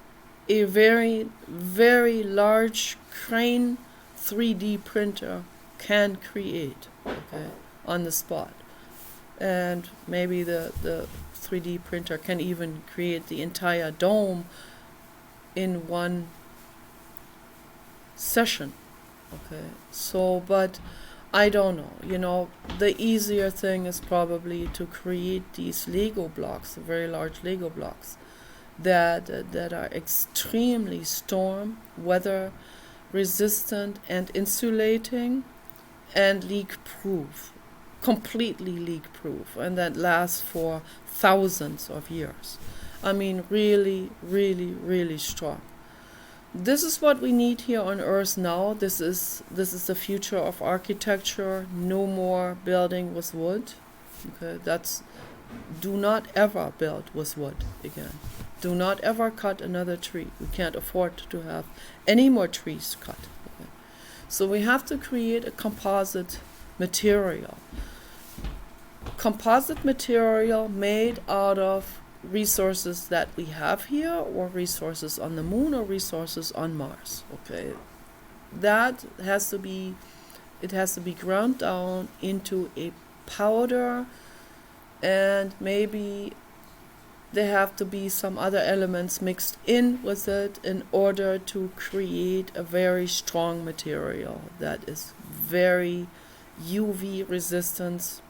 a very, very large crane 3D printer can create, okay, on the spot. And maybe the 3D printer can even create the entire dome in one session. Okay, so, but I don't know, the easier thing is probably to create these Lego blocks, very large Lego blocks, that are extremely storm, weather resistant and insulating and leak proof, completely leak proof, and that lasts for thousands of years. I mean, really, really, really strong. This is what we need here on Earth now. This is the future of architecture. No more building with wood. Okay, do not ever build with wood again. Do not ever cut another tree. We can't afford to have any more trees cut. Okay. So we have to create a composite material. Composite material made out of resources that we have here, or resources on the moon, or resources on Mars. Okay, that has to be, it has to be ground down into a powder, and maybe there have to be some other elements mixed in with it in order to create a very strong material that is very UV resistant,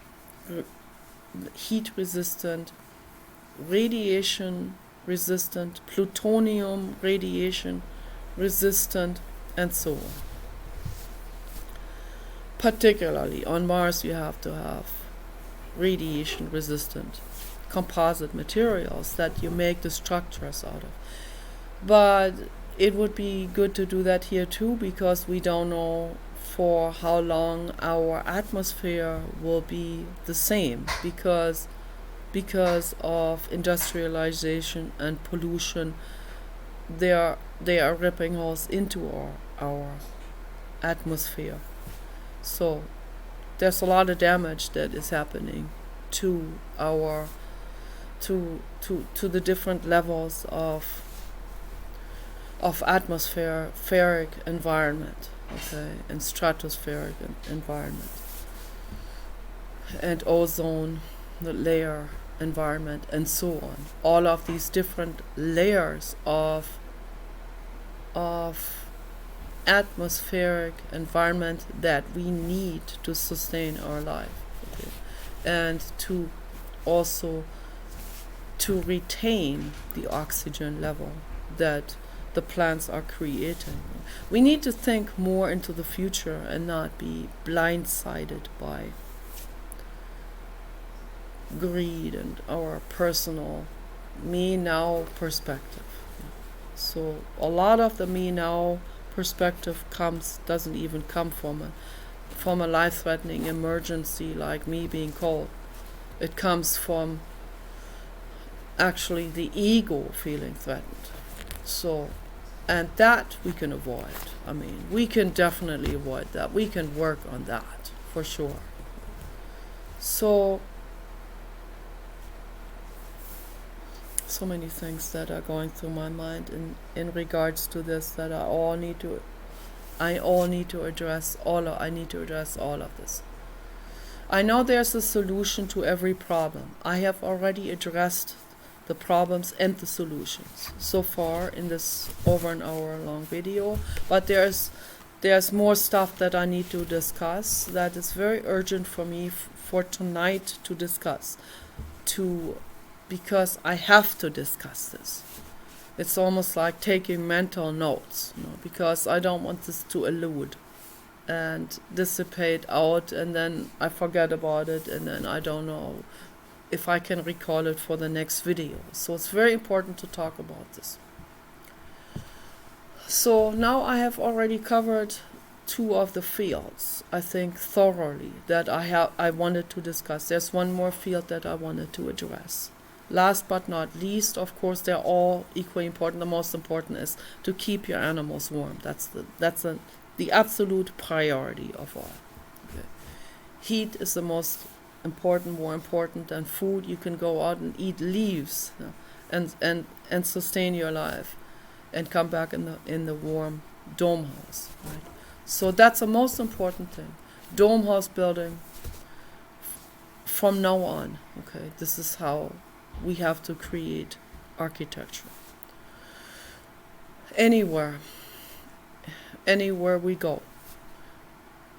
heat resistant, radiation resistant, plutonium radiation resistant, and so on. Particularly on Mars, you have to have radiation resistant composite materials that you make the structures out of. But it would be good to do that here too, because we don't know for how long our atmosphere will be the same, because of industrialization and pollution. They are ripping holes into our atmosphere. So there's a lot of damage that is happening to our to the different levels of atmospheric environment, okay, and stratospheric environment, and ozone the layer environment, and so on. All of these different layers of atmospheric environment that we need to sustain our life, okay, and to also to retain the oxygen level that the plants are creating. We need to think more into the future and not be blindsided by greed and our personal me now perspective. So a lot of the me now perspective doesn't even come from a life-threatening emergency like me being cold. It comes from actually the ego feeling threatened. So, and that we can avoid. I mean, we can definitely avoid that. We can work on that for sure. So many things that are going through my mind in regards to this that I need to address all of this. I know there's a solution to every problem. I have already addressed the problems and the solutions so far in this over an hour long video, but there's more stuff that I need to discuss that is very urgent for me for tonight to discuss, because I have to discuss this. It's almost like taking mental notes, because I don't want this to elude and dissipate out, and then I forget about it, and then I don't know if I can recall it for the next video. So it's very important to talk about this. So now I have already covered 2 of the fields, I think, thoroughly, that I wanted to discuss. There's one more field that I wanted to address. Last but not least, of course, they're all equally important. The most important is to keep your animals warm. That's the absolute priority of all. Okay. Heat is the most important, more important than food. You can go out and eat leaves, and sustain your life, and come back in the warm dome house. Right. So that's the most important thing. Dome house building from now on. Okay, this is how we have to create architecture. Anywhere we go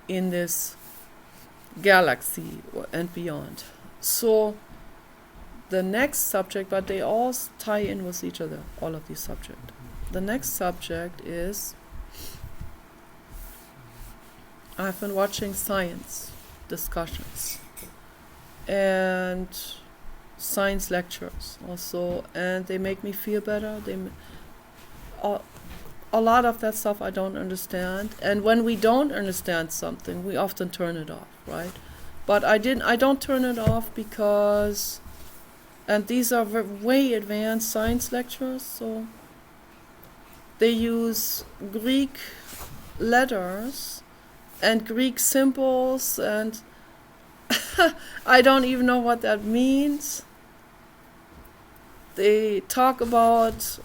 in this galaxy and beyond. So the next subject, but they all tie in with each other, all of these subjects. The next subject is, I've been watching science discussions and science lectures also, and they make me feel better. A lot of that stuff I don't understand, and when we don't understand something, we often turn it off, right? But I don't turn it off because, and these are way advanced science lectures, so they use Greek letters and Greek symbols, and I don't even know what that means. They talk about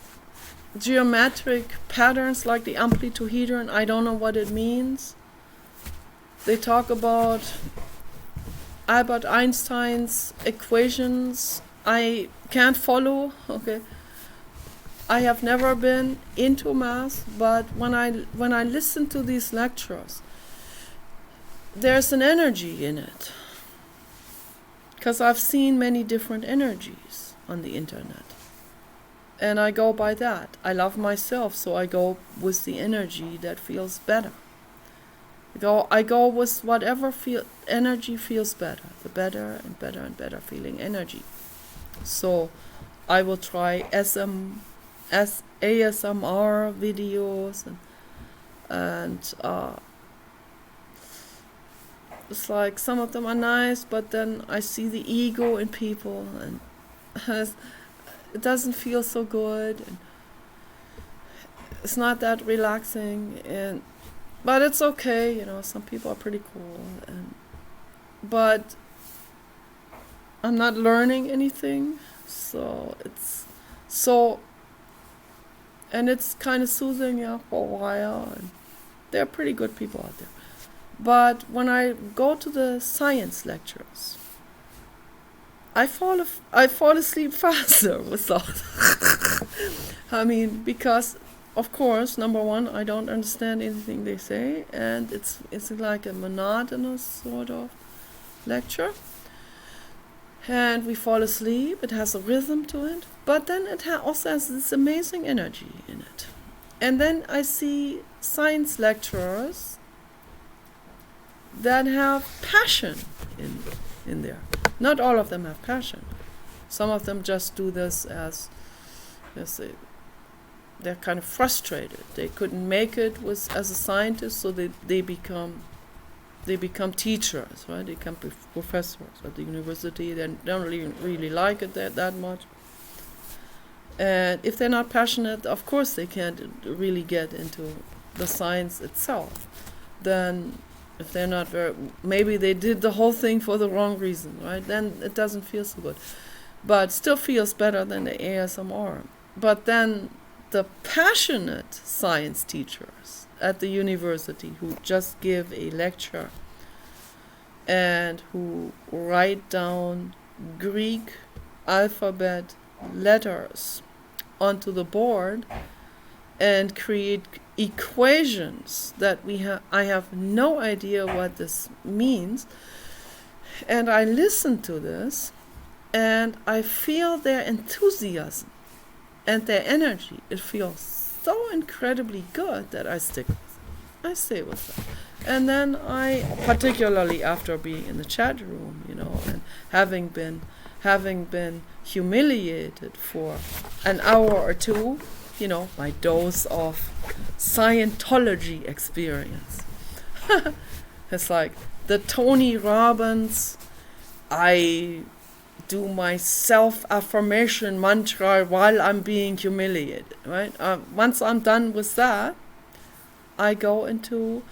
geometric patterns like the amplitudohedron. I don't know what it means. They talk about Albert Einstein's equations. I can't follow. Okay, I have never been into math, but when I listen to these lectures, there's an energy in it. Because I've seen many different energies on the internet. And I go by that. I love myself, so I go with the energy that feels better. I go with whatever energy feels better. The better and better and better feeling energy. So I will try ASMR videos and it's like some of them are nice, but then I see the ego in people, and it doesn't feel so good, and it's not that relaxing, but it's okay, some people are pretty cool, but I'm not learning anything, and it's kind of soothing, for a while, and there are pretty good people out there. But when I go to the science lectures, I fall asleep faster with those. Because, of course, number one, I don't understand anything they say, and it's like a monotonous sort of lecture. And we fall asleep. It has a rhythm to it, but then it also has this amazing energy in it. And then I see science lecturers that have passion in there. Not all of them have passion. Some of them just do this as they're kind of frustrated. They couldn't make it as a scientist, so they become teachers, right? They become professors at the university. They don't really like it that much. And if they're not passionate, of course they can't really get into the science itself. Then if they're not maybe they did the whole thing for the wrong reason, right? Then it doesn't feel so good. But still feels better than the ASMR. But then the passionate science teachers at the university who just give a lecture and who write down Greek alphabet letters onto the board and create equations that I have no idea what this means, and I listen to this and I feel their enthusiasm and their energy. It feels so incredibly good that I stick with it. I stay with it. And then I, particularly after being in the chat room, and having been humiliated for an hour or two, my dose of Scientology experience. It's like the Tony Robbins, I do my self-affirmation mantra while I'm being humiliated, right? Once I'm done with that, I go into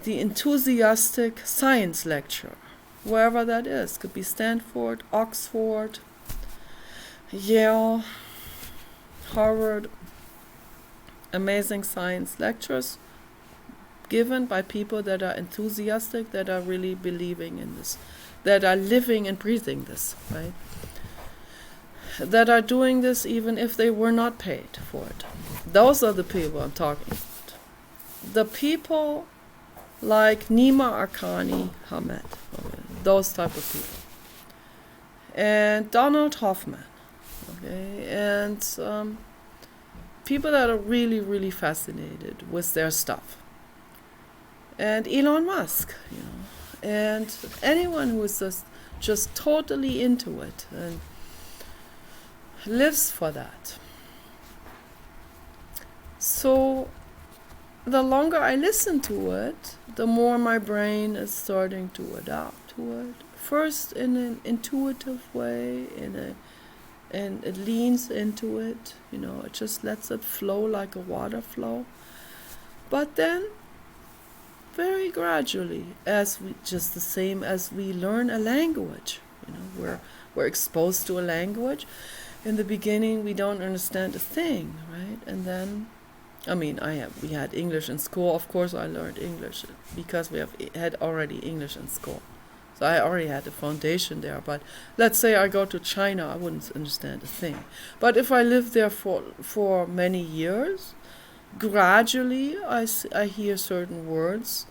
the enthusiastic science lecture, wherever that is. Could be Stanford, Oxford, Yale, Harvard. Amazing science lectures given by people that are enthusiastic, that are really believing in this, that are living and breathing this, right? That are doing this even if they were not paid for it. Those are the people I'm talking about. The people like Nima Arkani Hamed, okay, those type of people. And Donald Hoffman, okay, and people that are really, really fascinated with their stuff. And Elon Musk, and anyone who is just totally into it and lives for that. So the longer I listen to it, the more my brain is starting to adapt to it. First in an intuitive way, and it leans into it, it just lets it flow like a water flow. But then very gradually, just the same as we learn a language. We're exposed to a language. In the beginning, we don't understand a thing, right? And then, we had English in school. Of course, I learned English because we had already English in school. So I already had the foundation there. But let's say I go to China, I wouldn't understand a thing. But if I live there for many years, gradually I hear certain words,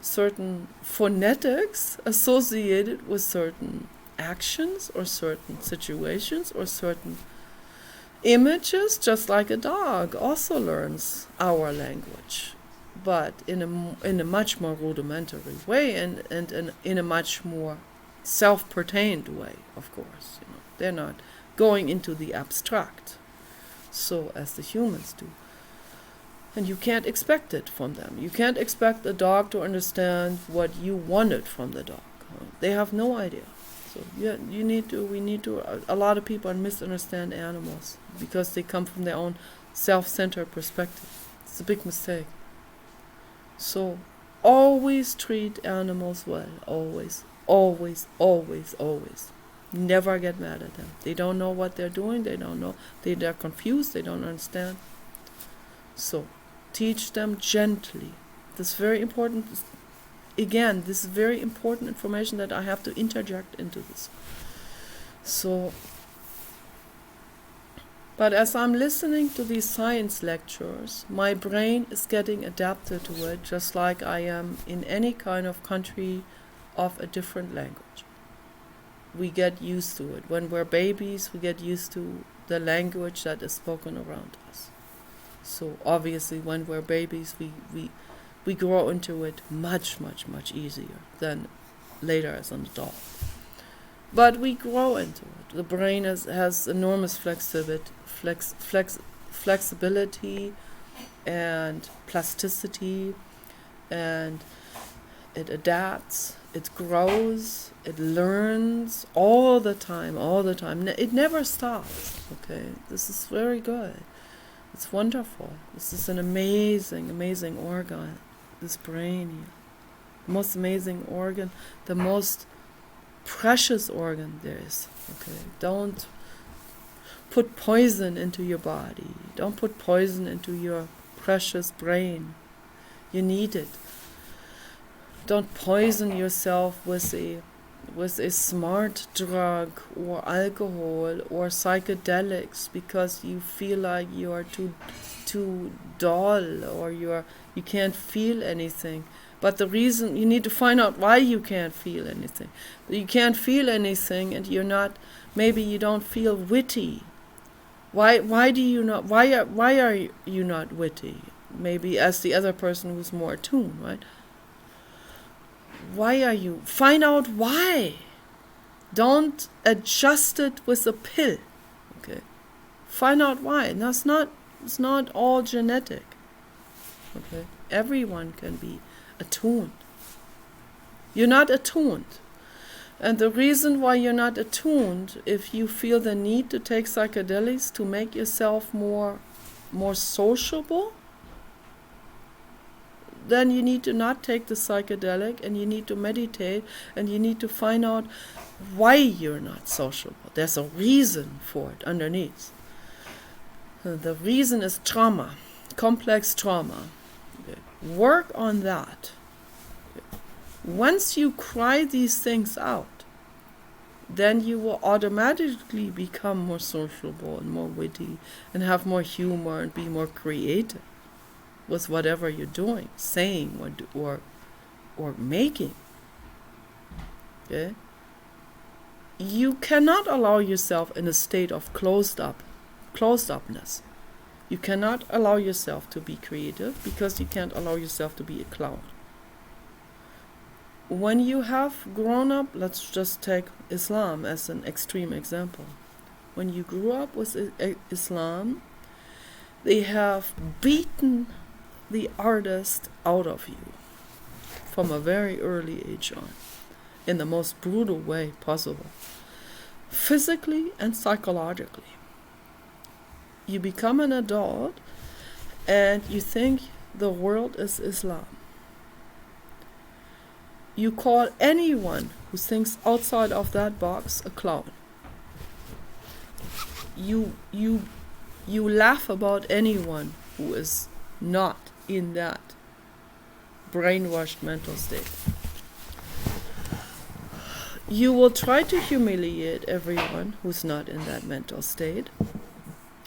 certain phonetics associated with certain actions or certain situations or certain images, just like a dog also learns our language, but in a much more rudimentary way and in a much more self-pertained way, of course. They're not going into the abstract, so as the humans do. And you can't expect it from them. You can't expect a dog to understand what you wanted from the dog. They have no idea. So we need to, a lot of people misunderstand animals because they come from their own self-centered perspective. It's a big mistake. So always treat animals well. Always, always, always, always. Never get mad at them. They don't know what they're doing. They don't know. They're confused. They don't understand. So teach them gently. This is very important. Again, this is very important information that I have to interject into this. So, but as I'm listening to these science lectures, my brain is getting adapted to it, just like I am in any kind of country of a different language. We get used to it. When we're babies, we get used to the language that is spoken around us. So obviously when we're babies, we grow into it much, much, much easier than later as an adult. But we grow into it. The brain has enormous flexibility and plasticity, and it adapts, it grows, it learns all the time. It never stops, okay? This is very good. It's wonderful. This is an amazing, amazing organ, this brain here. The most amazing organ, the most precious organ there is. Okay, don't put poison into your body. Don't put poison into your precious brain. You need it. Don't poison yourself with a smart drug or alcohol or psychedelics because you feel like you are too dull or you can't feel anything. But the reason, you need to find out why you can't feel anything. You can't feel anything and maybe you don't feel witty. Why are you not witty? Maybe as the other person who's more attuned, right? Why are you? Find out why. Don't adjust it with a pill. Okay. Find out why. And it's not all genetic. Okay. Everyone can be attuned. You're not attuned. And the reason why you're not attuned, if you feel the need to take psychedelics to make yourself more sociable, then you need to not take the psychedelic and you need to meditate and you need to find out why you're not sociable. There's a reason for it underneath. The reason is trauma, complex trauma. Okay. Work on that. Okay. Once you cry these things out, then you will automatically become more sociable and more witty and have more humor and be more creative with whatever you're doing, saying or making. Okay? You cannot allow yourself in a state of closed upness. You cannot allow yourself to be creative because you can't allow yourself to be a clown. When you have grown up, let's just take Islam as an extreme example. When you grew up with Islam, they have beaten the artist out of you from a very early age on, in the most brutal way possible, physically and psychologically. You become an adult and you think the world is Islam. you call anyone who thinks outside of that box a clown. You laugh about anyone who is not in that brainwashed mental state. You will try to humiliate everyone who's not in that mental state,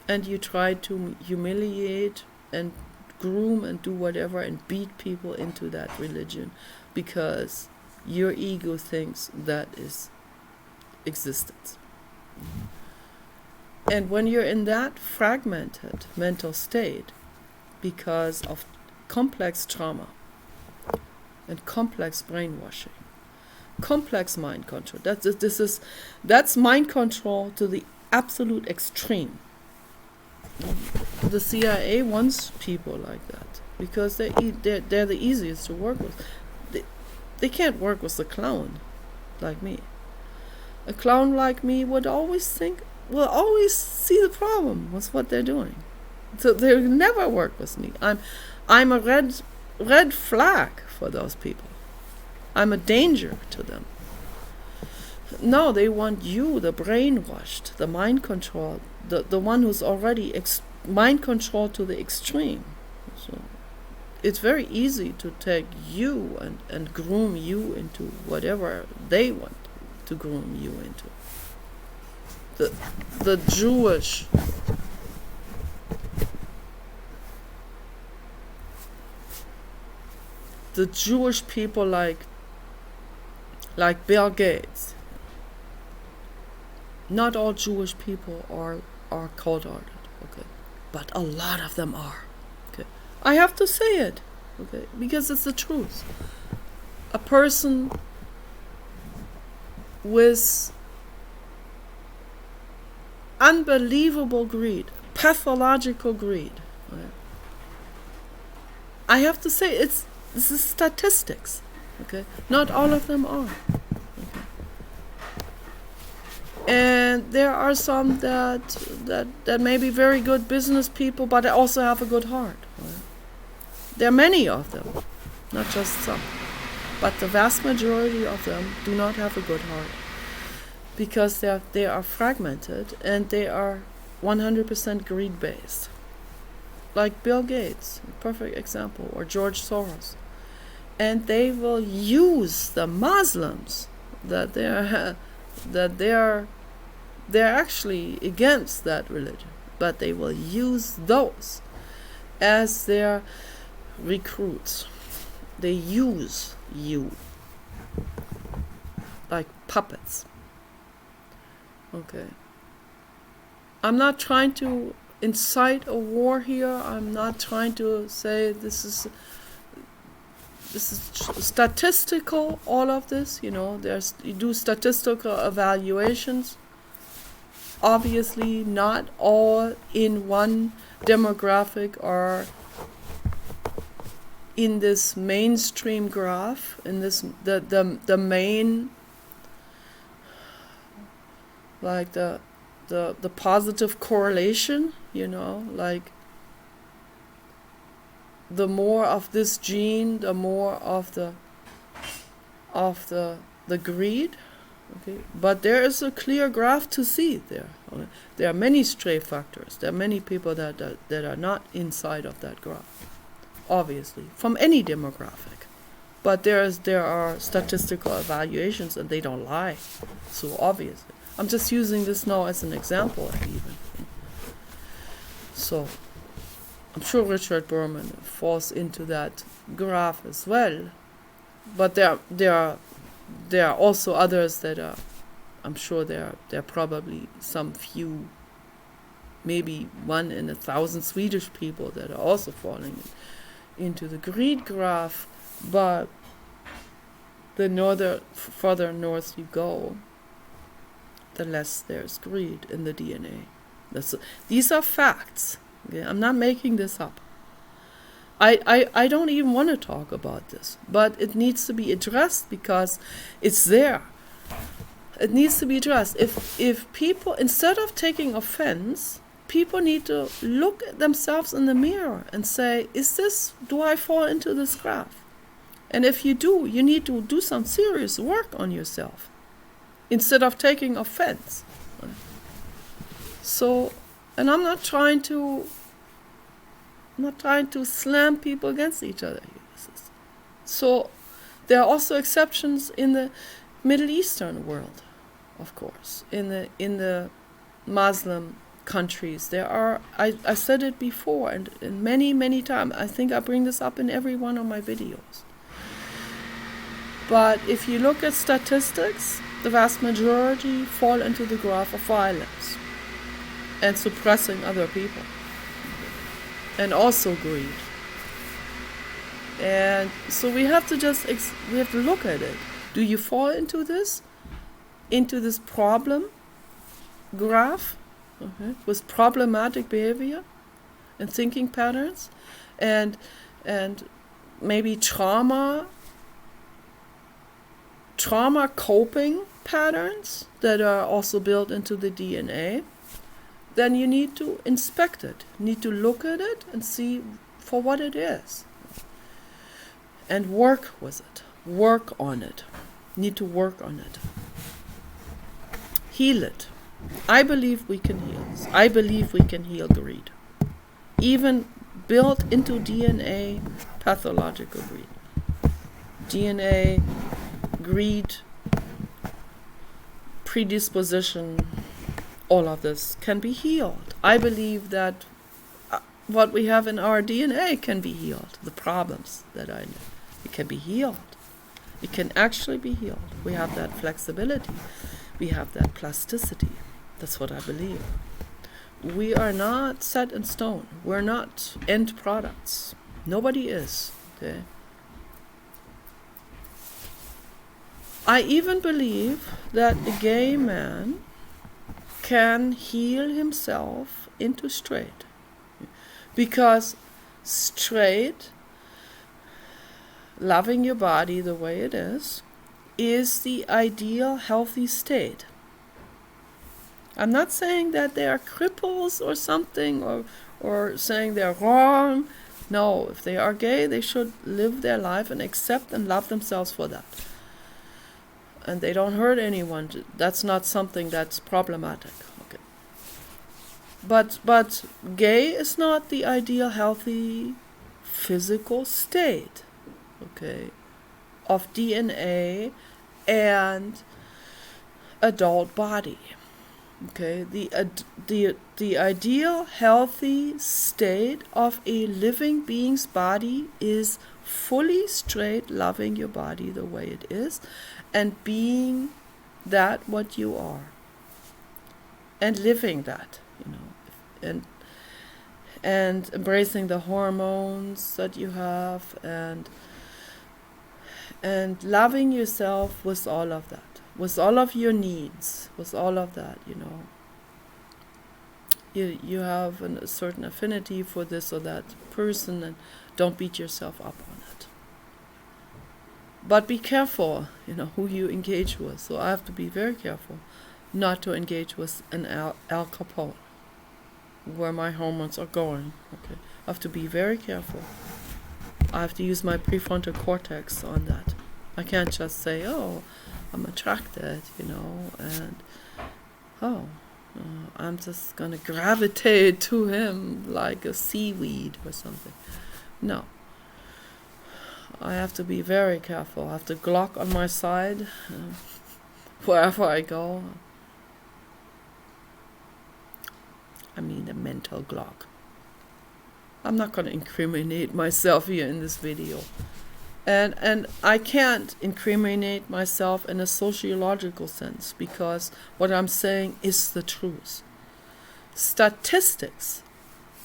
and you try to humiliate and groom and do whatever and beat people into that religion because your ego thinks that is existence. And when you're in that fragmented mental state because of complex trauma and complex brainwashing, complex mind control, that's mind control to the absolute extreme. The CIA wants people like that because they're the easiest to work with. They can't work with a clown like me. A clown like me will always see the problem with what they're doing. So they'll never work with me. I'm a red flag for those people. I'm a danger to them. No, they want you, the brainwashed, the mind controlled, the one who's already mind controlled to the extreme. So it's very easy to take you and groom you into whatever they want to groom you into. The Jewish people like Bill Gates. Not all Jewish people are cold-hearted, okay, but a lot of them are. Okay, I have to say it, okay, because it's the truth. A person with unbelievable greed, pathological greed. Okay? I have to say this is statistics. Okay, not all of them are. Okay. And there are some that may be very good business people, but they also have a good heart. Right? There are many of them, not just some. But the vast majority of them do not have a good heart because they are fragmented and they are 100% greed-based. Like Bill Gates, a perfect example, or George Soros. And they will use the Muslims that they're actually against that religion, but they will use those as their recruits. They use you like puppets. Okay. I'm not trying to incite a war here. I'm not trying to say this is statistical, all of this, you do statistical evaluations. Obviously, not all in one demographic are in this mainstream graph, in this the main, like the positive correlation, like the more of this gene, the more of the greed. Okay, but there is a clear graph to see there. Okay? There are many stray factors. There are many people that are not inside of that graph, obviously, from any demographic. But there are statistical evaluations, and they don't lie. So obviously, I'm just using this now as an example, even. So I'm sure Richard Berman falls into that graph as well, but there are also others that are. I'm sure there are probably some few, maybe 1 in 1,000 Swedish people that are also falling into the greed graph. But the further north you go, the less there's greed in the DNA. These are facts. Okay? I'm not making this up. I don't even want to talk about this, but it needs to be addressed because it's there. It needs to be addressed. If people, instead of taking offense, people need to look at themselves in the mirror and say, do I fall into this graph? And if you do, you need to do some serious work on yourself instead of taking offense. So, and I'm not trying to slam people against each other. So there are also exceptions in the Middle Eastern world, of course. In the Muslim countries, there are, I said it before and many times, I think I bring this up in every one of my videos. But if you look at statistics, the vast majority fall into the graph of violence and suppressing other people. And also greed. And so we have to we have to look at it. Do you fall into this problem graph, with problematic behavior and thinking patterns, and maybe trauma coping patterns that are also built into the DNA? Then you need to inspect it, need to look at it and see for what it is. And work with it, work on it, need to work on it. Heal it. I believe we can heal this. I believe we can heal greed. Even built into DNA, pathological greed. DNA, greed, predisposition, all of this can be healed. I believe that what we have in our DNA can be healed. The problems that I know, it can be healed. It can actually be healed. We have that flexibility. We have that plasticity. That's what I believe. We are not set in stone. We're not end products. Nobody is. Okay. I even believe that a gay man can heal himself into straight. Because straight, loving your body the way it is the ideal healthy state. I'm not saying that they are cripples or something, or saying they're wrong. No, if they are gay, they should live their life and accept and love themselves for that. And they don't hurt anyone. That's not something that's problematic. Okay. But gay is not the ideal healthy physical state, okay, of DNA and adult body. Okay, the ideal healthy state of a living being's body is fully straight, loving your body the way it is, and being that what you are, and living that, and embracing the hormones that you have, and loving yourself with all of that. With all of your needs, with all of that, you have a certain affinity for this or that person, and don't beat yourself up on it. But be careful, who you engage with. So I have to be very careful not to engage with an Al Capone, where my hormones are going. Okay, I have to be very careful. I have to use my prefrontal cortex on that. I can't just say, I'm attracted, and I'm just gonna gravitate to him like a seaweed or something. No. I have to be very careful. I have the Glock on my side wherever I go. I mean a mental Glock. I'm not gonna incriminate myself here in this video. And I can't incriminate myself in a sociological sense, because what I'm saying is the truth. Statistics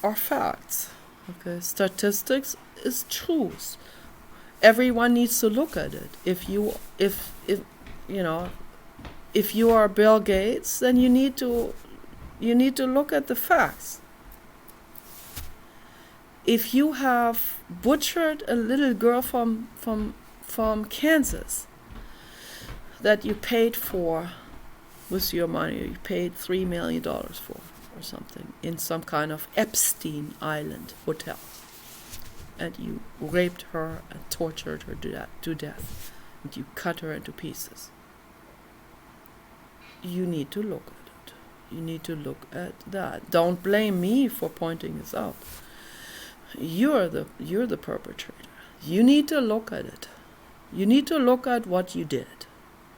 are facts. Okay, statistics is truth. Everyone needs to look at it. If you are Bill Gates, then you need to look at the facts. If you have butchered a little girl from Kansas that you paid for with your money, you paid $3 million for or something, in some kind of Epstein Island hotel, and you raped her and tortured her to death, and you cut her into pieces. You need to look at it. You need to look at that. Don't blame me for pointing this out. You're the perpetrator. You need to look at it. You need to look at what you did.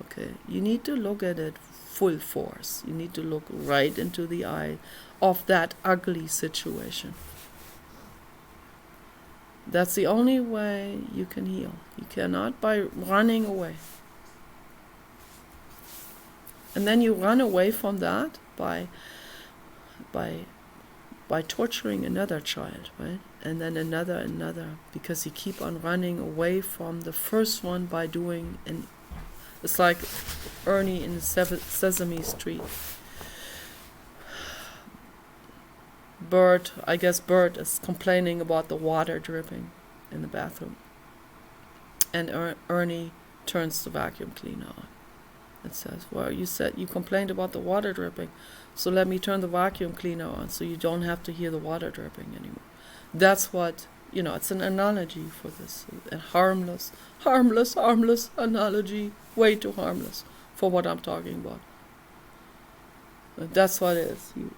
Okay? You need to look at it full force. You need to look right into the eye of that ugly situation. That's the only way you can heal. You cannot by running away. And then you run away from that by torturing another child, right? And then another, because you keep on running away from the first one by doing, and it's like Ernie in Sesame Street. Bert is complaining about the water dripping in the bathroom. And Ernie turns the vacuum cleaner on. It says, well, you said you complained about the water dripping, so let me turn the vacuum cleaner on so you don't have to hear the water dripping anymore. That's what, it's an analogy for this. A harmless analogy. Way too harmless for what I'm talking about. But that's what it is. You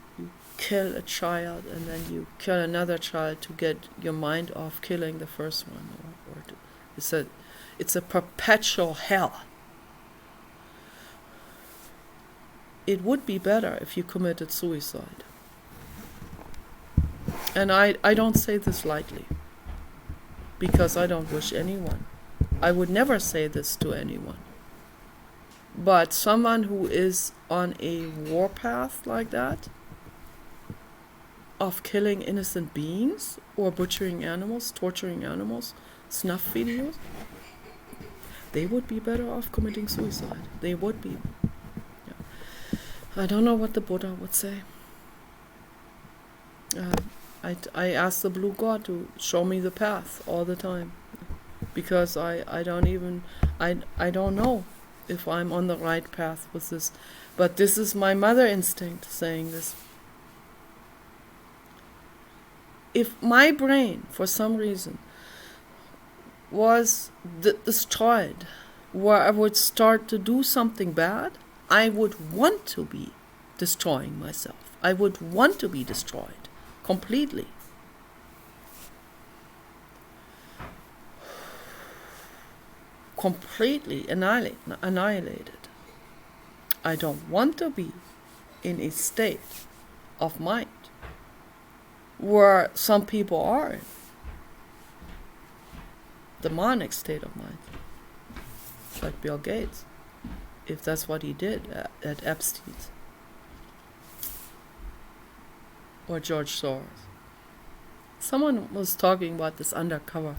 kill a child and then you kill another child to get your mind off killing the first one. It's a perpetual hell. It would be better if you committed suicide. And I don't say this lightly, because I don't wish anyone. I would never say this to anyone. But someone who is on a warpath like that, of killing innocent beings, or butchering animals, torturing animals, snuff videos, they would be better off committing suicide. They would be. I don't know what the Buddha would say. I ask the blue God to show me the path all the time, because I don't know if I'm on the right path with this, but this is my mother instinct saying this. If my brain, for some reason, was destroyed, where I would start to do something bad, I would want to be destroying myself. I would want to be destroyed completely. Completely annihilated. I don't want to be in a state of mind where some people are in. Demonic state of mind. Like Bill Gates. If that's what he did at Epstein's. Or George Soros. Someone was talking about this undercover.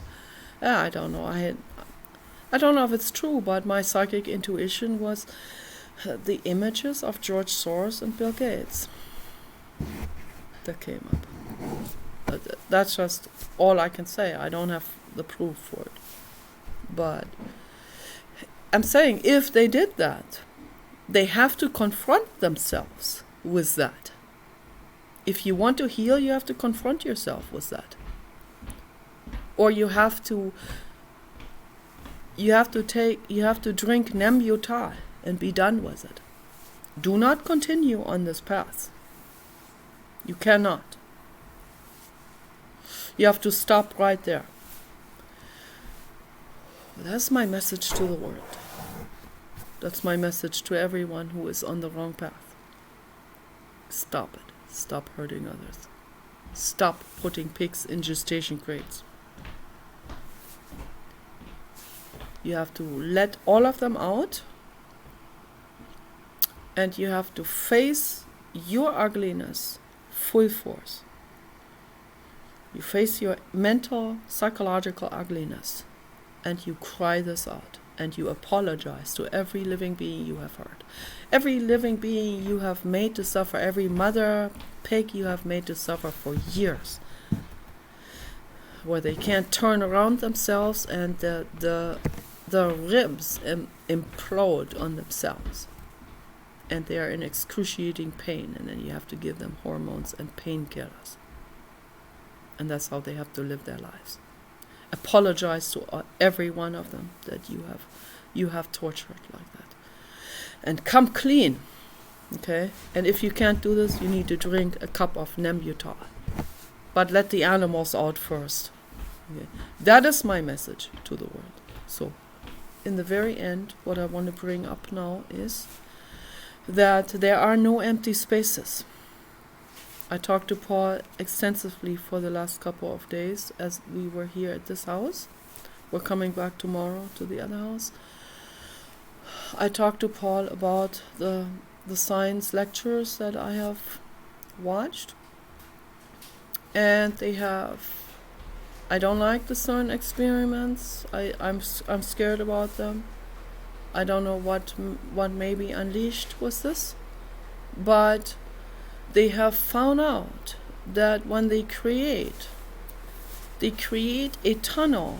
I don't know. I don't know if it's true, but my psychic intuition was the images of George Soros and Bill Gates that came up. That's just all I can say. I don't have the proof for it. But I'm saying if they did that, they have to confront themselves with that. If you want to heal, you have to confront yourself with that. Or you have to drink Nembutal and be done with it. Do not continue on this path. You cannot. You have to stop right there. That's my message to the world. That's my message to everyone who is on the wrong path. Stop it. Stop hurting others. Stop putting pigs in gestation crates. You have to let all of them out, and you have to face your ugliness full force. You face your mental, psychological ugliness, and you cry this out, and you apologize to every living being you have hurt. Every living being you have made to suffer, every mother pig you have made to suffer for years, where they can't turn around themselves and the ribs implode on themselves, and they are in excruciating pain, and then you have to give them hormones and painkillers, and that's how they have to live their lives. apologize to every one of them that you have tortured like that, and come clean. Okay, and if you can't do this, you need to drink a cup of Nembutal, but let the animals out first. Okay. That is my message to the world. So, in the very end, what I want to bring up now is that there are no empty spaces. I talked to Paul extensively for the last couple of days as we were here at this house. We're coming back tomorrow to the other house. I talked to Paul about the science lectures that I have watched. And they have... I don't like the CERN experiments. I'm scared about them. I don't know what may be unleashed with this. But they have found out that when they create a tunnel,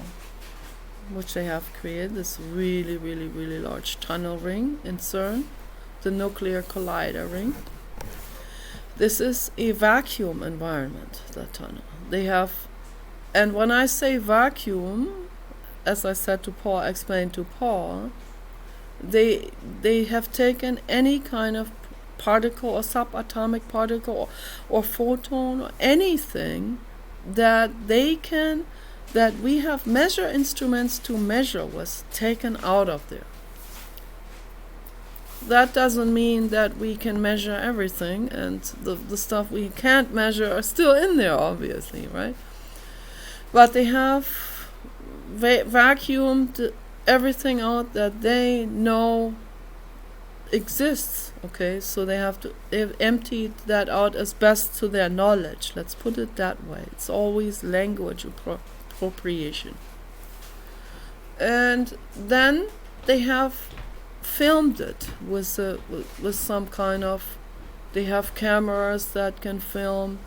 which they have created, this really, really, really large tunnel ring in CERN, the nuclear collider ring. This is a vacuum environment, that tunnel. They have, and when I say vacuum, as I said to Paul, explained to Paul, they have taken any kind of particle or subatomic particle or photon or anything that we have measure instruments to measure with, taken out of there. That doesn't mean that we can measure everything, and the stuff we can't measure are still in there, obviously, right? But they have vacuumed everything out that they know exists. Okay, so they've emptied that out as best to their knowledge. Let's put it that way. It's always language appropriation. And then they have filmed it with some kind of... They have cameras that can film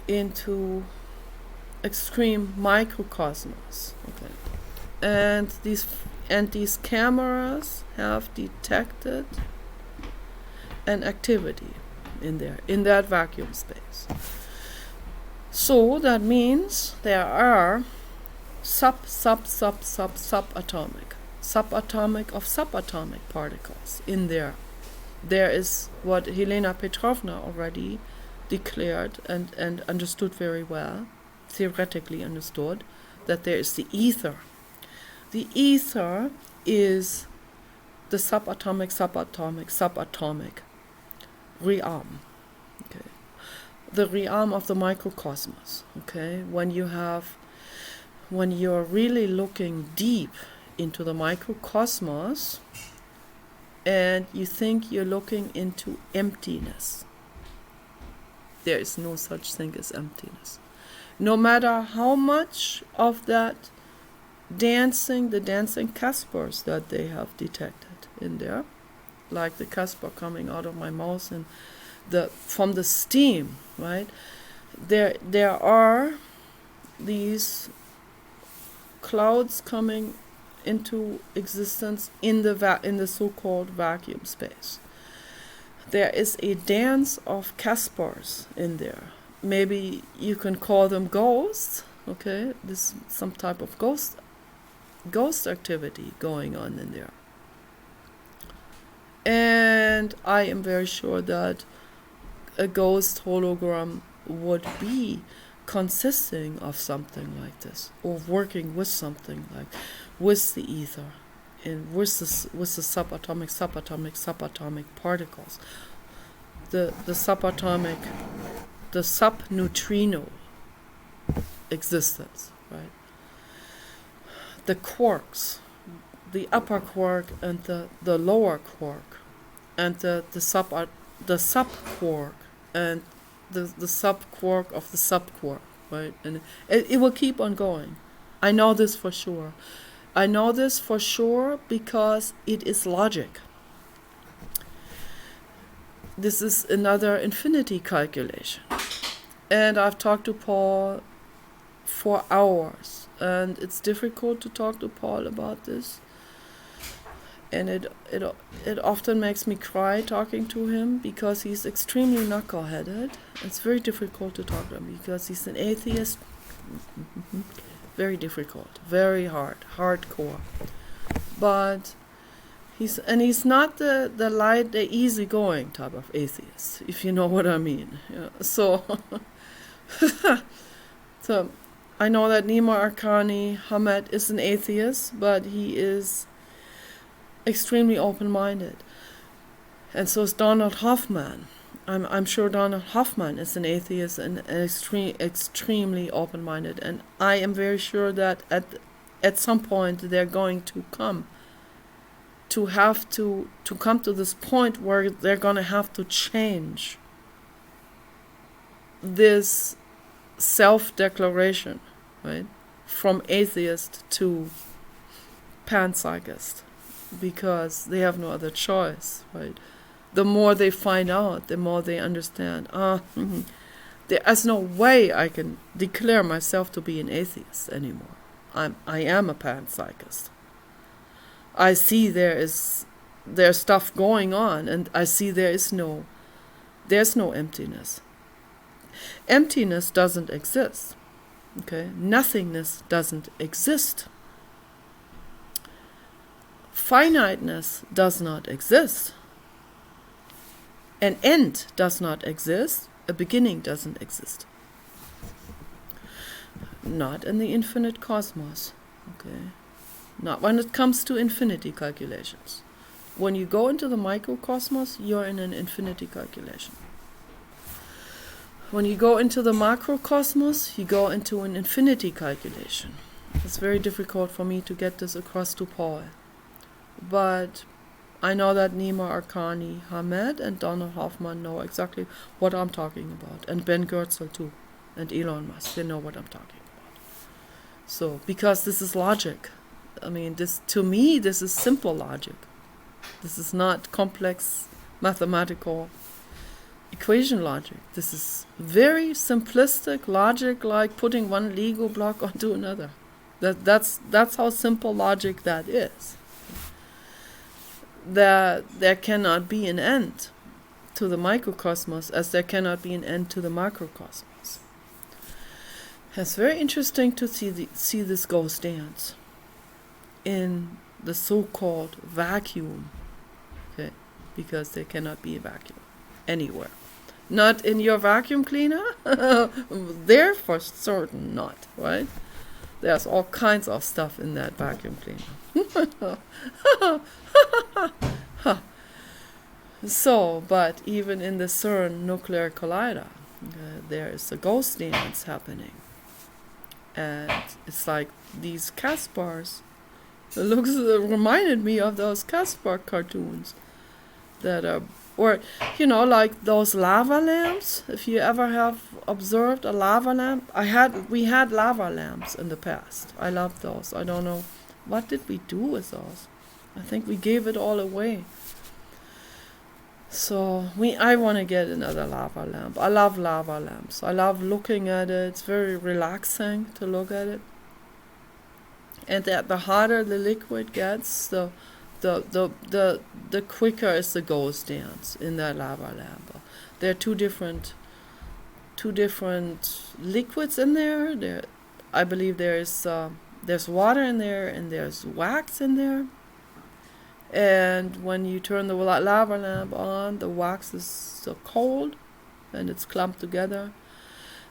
into extreme microcosmos. Okay, and these cameras have detected an activity in that vacuum space. So that means there are subatomic particles in there. There is what Helena Petrovna already declared and understood very well, theoretically understood, that there is the ether. The ether is the subatomic realm. Okay, the realm of the microcosmos. Okay, when you're really looking deep into the microcosmos, and you think you're looking into emptiness. There is no such thing as emptiness. No matter how much of that the dancing Caspars that they have detected in there, like the Caspar coming out of my mouth and from the steam, right? There are these clouds coming into existence in the so-called vacuum space. There is a dance of Caspars in there. Maybe you can call them ghosts. Okay, this is some type of ghost activity going on in there. And I am very sure that a ghost hologram would be consisting of something like this, or working with something like with the ether and with the subatomic particles, the subneutrino existence, right? The quarks, the upper quark and the lower quark, and the subquark and the subquark of the subquark, right? And it will keep on going. I know this for sure. I know this for sure because it is logic. This is another infinity calculation. And I've talked to Paul for hours, and it's difficult to talk to Paul about this. And it often makes me cry talking to him because he's extremely knuckleheaded. It's very difficult to talk to him because he's an atheist. very difficult, very hardcore. But he's not the light, the easygoing type of atheist, if you know what I mean. Yeah. So, so I know that Nima Arkani Hamed is an atheist, but he is extremely open-minded, and so is Donald Hoffman. I'm sure Donald Hoffman is an atheist and extremely open-minded, and I am very sure that at some point they're going to come to this point where they're going to have to change this self-declaration, right, from atheist to panpsychist, because they have no other choice, right? The more they find out, the more they understand. There's no way I can declare myself to be an atheist anymore. I am a panpsychist. I see there's stuff going on, and I see there's no emptiness. Emptiness doesn't exist. Okay? Nothingness doesn't exist. Finiteness does not exist. An end does not exist. A beginning doesn't exist. Not in the infinite cosmos. Okay? Not when it comes to infinity calculations. When you go into the microcosmos, you're in an infinity calculation. When you go into the macrocosmos, you go into an infinity calculation. It's very difficult for me to get this across to Paul. But I know that Nima Arkani Hamed and Donald Hoffman know exactly what I'm talking about. And Ben Goertzel too. And Elon Musk, they know what I'm talking about. So, because this is logic. I mean, to me, this is simple logic. This is not complex mathematical equation logic. This is very simplistic logic, like putting one Lego block onto another. That's how simple logic that is. That there cannot be an end to the microcosmos as there cannot be an end to the macrocosmos. It's very interesting to see this ghost dance in the so-called vacuum, okay? Because there cannot be a vacuum anywhere. Not in your vacuum cleaner? There for certain not, right? There's all kinds of stuff in that vacuum cleaner. So, but even in the CERN nuclear collider, there is a ghost dance happening. And it's like these Caspars. It reminded me of those Caspar cartoons that are, or, like those lava lamps. If you ever have observed a lava lamp, we had lava lamps in the past. I loved those. I don't know, what did we do with those? I think we gave it all away. So I want to get another lava lamp. I love lava lamps. I love looking at it. It's very relaxing to look at it. And that the hotter the liquid gets, the quicker is the ghost dance in that lava lamp. There are two different liquids in there. I believe there's water in there and there's wax in there. And when you turn the lava lamp on, the wax is so cold and it's clumped together.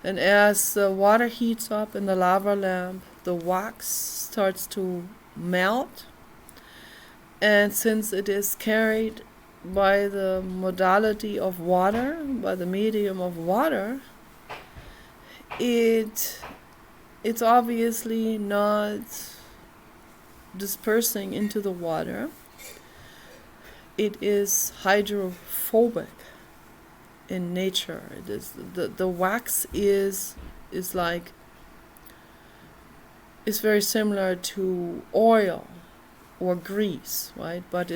And as the water heats up in the lava lamp, the wax starts to melt. And since it is carried by the modality of water, by the medium of water, it's obviously not dispersing into the water. It is hydrophobic in nature. It is the wax is very similar to oil or grease, right? But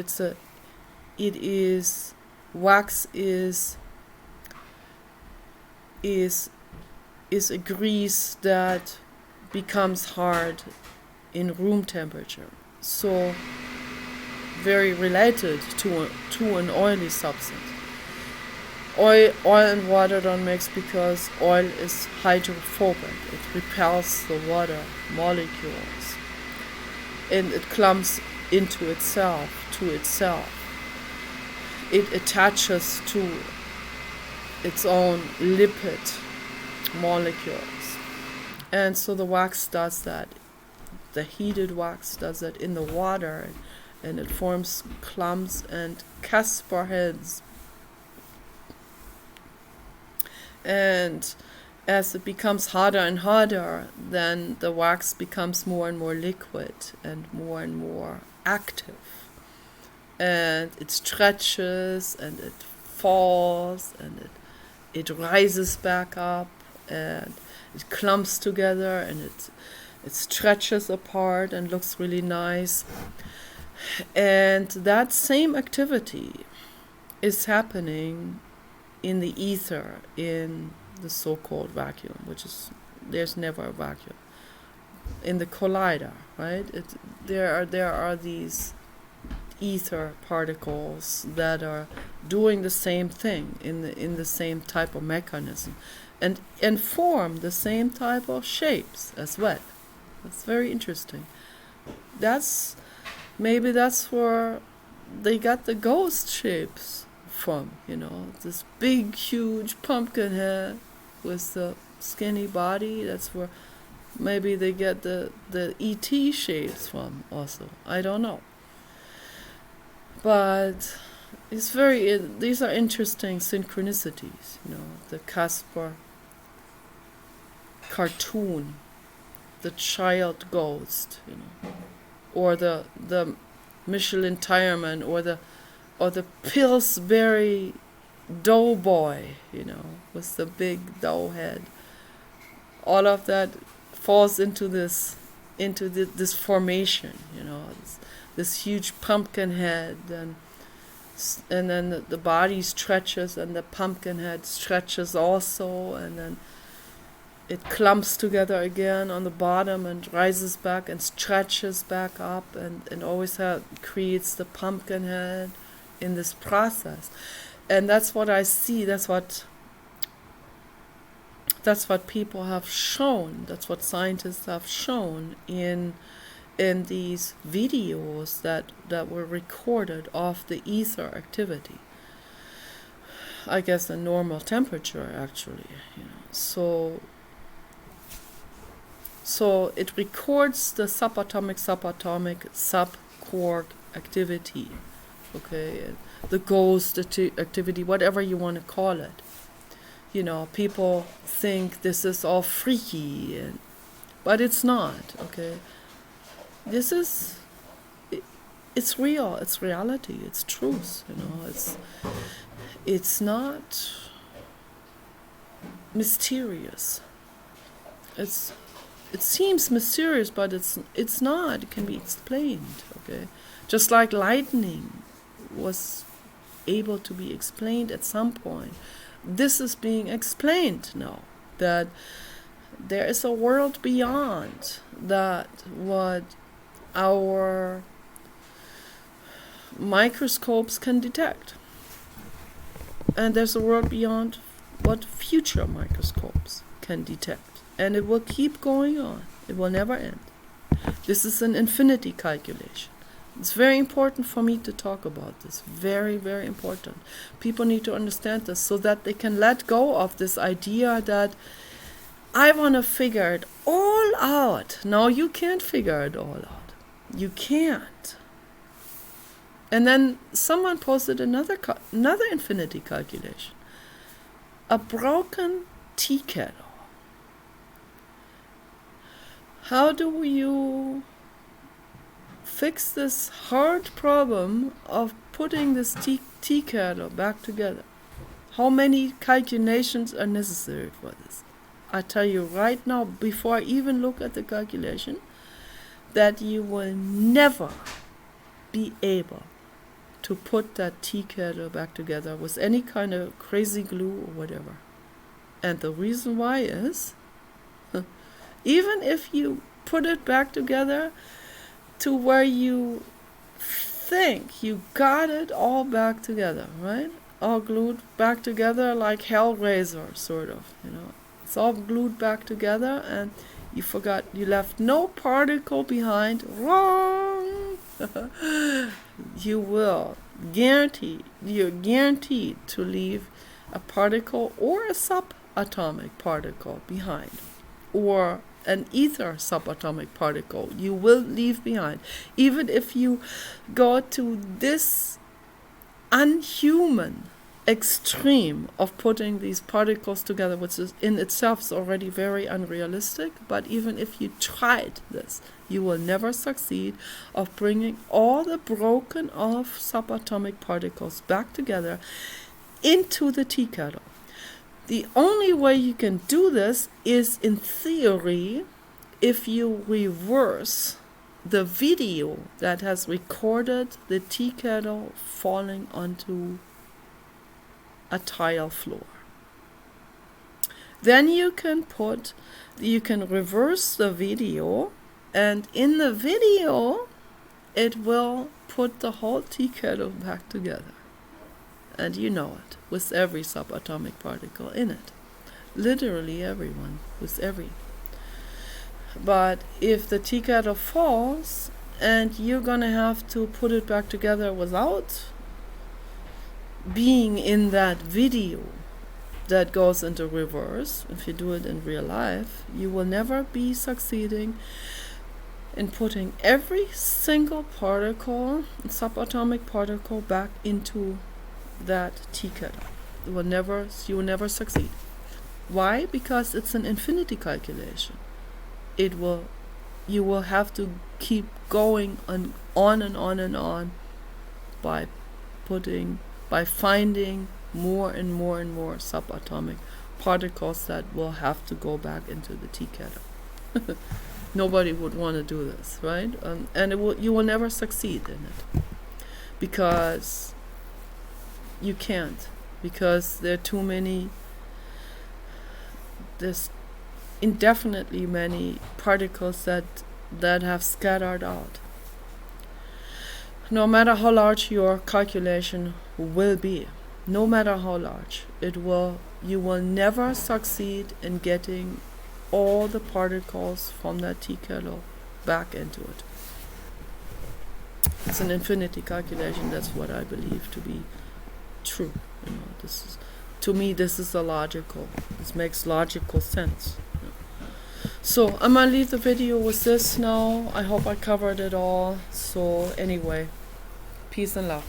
wax is a grease that becomes hard in room temperature. So very related to an oily substance. Oil and water don't mix because oil is hydrophobic. It repels the water molecules and it clumps into itself, to itself. It attaches to its own lipid molecules. And so the wax does that. The heated wax does that in the water, and it forms clumps and Casper heads. And as it becomes hotter and hotter, then the wax becomes more and more liquid and more active. And it stretches and it falls and it rises back up and it clumps together and it stretches apart and looks really nice. And that same activity is happening in the ether, in the so-called vacuum, which is, there's never a vacuum. In the collider, right? There are these ether particles that are doing the same thing in the same type of mechanism, and form the same type of shapes as well. That's very interesting. Maybe that's where they got the ghost shapes from, this big, huge pumpkin head with the skinny body. That's where maybe they get the ET shapes from also. I don't know. But these are interesting synchronicities, the Casper cartoon, the child ghost, or the Michelin Tireman, or the Pillsbury doughboy, with the big dough head. All of that falls into this formation, this huge pumpkin head, and then the body stretches and the pumpkin head stretches also, and then it clumps together again on the bottom and rises back and stretches back up and always creates the pumpkin head in this process. And that's what I see, that's what people have shown, that's what scientists have shown in these videos that were recorded of the ether activity. I guess a normal temperature, actually, So it records the subatomic, subquark activity, okay, the ghost activity, whatever you want to call it. People think this is all freaky, but it's not, okay. It's real, it's reality, it's truth, it's not mysterious. It seems mysterious, but it's not. It can be explained, okay? Just like lightning was able to be explained at some point. This is being explained now, that there is a world beyond that what our microscopes can detect. And there's a world beyond what future microscopes can detect. And it will keep going on. It will never end. This is an infinity calculation. It's very important for me to talk about this. Very, very important. People need to understand this so that they can let go of this idea that I want to figure it all out. No, you can't figure it all out. You can't. And then someone posted another infinity calculation. A broken tea kettle. How do you fix this hard problem of putting this tea kettle back together? How many calculations are necessary for this? I tell you right now, before I even look at the calculation, that you will never be able to put that tea kettle back together with any kind of crazy glue or whatever. And the reason why is, even if you put it back together to where you think you got it all back together, right? all glued back together like Hellraiser, sort of, you know. It's all glued back together, and you forgot, you left no particle behind. Wrong! You're guaranteed to leave a particle or a subatomic particle behind, or an ether subatomic particle you will leave behind. Even if you go to this unhuman extreme of putting these particles together, which is in itself is already very unrealistic, but even if you tried this, you will never succeed of bringing all the broken off subatomic particles back together into the tea kettle. The only way you can do this is, in theory, if you reverse the video that has recorded the tea kettle falling onto a tile floor. Then you can reverse the video, and in the video it will put the whole tea kettle back together. And you know it, with every subatomic particle in it. Literally everyone, with every. But if the tea kettle falls and you're gonna have to put it back together without being in that video that goes into reverse, if you do it in real life, you will never be succeeding in putting every single particle, subatomic particle, back into that tea kettle. You will never succeed. Why? Because it's an infinity calculation. You will have to keep going on and on and on by finding more and more and more subatomic particles that will have to go back into the tea kettle. Nobody would want to do this, right? And you will never succeed in it, because you can't, because there are too many. There's indefinitely many particles that have scattered out. No matter how large your calculation will be, no matter how large, you will never succeed in getting all the particles from that tea kettle back into it. It's an infinity calculation. That's what I believe to be true. You know, to me, this is this makes logical sense. So I'm gonna leave the video with this now. I hope I covered it all. So anyway, peace and love.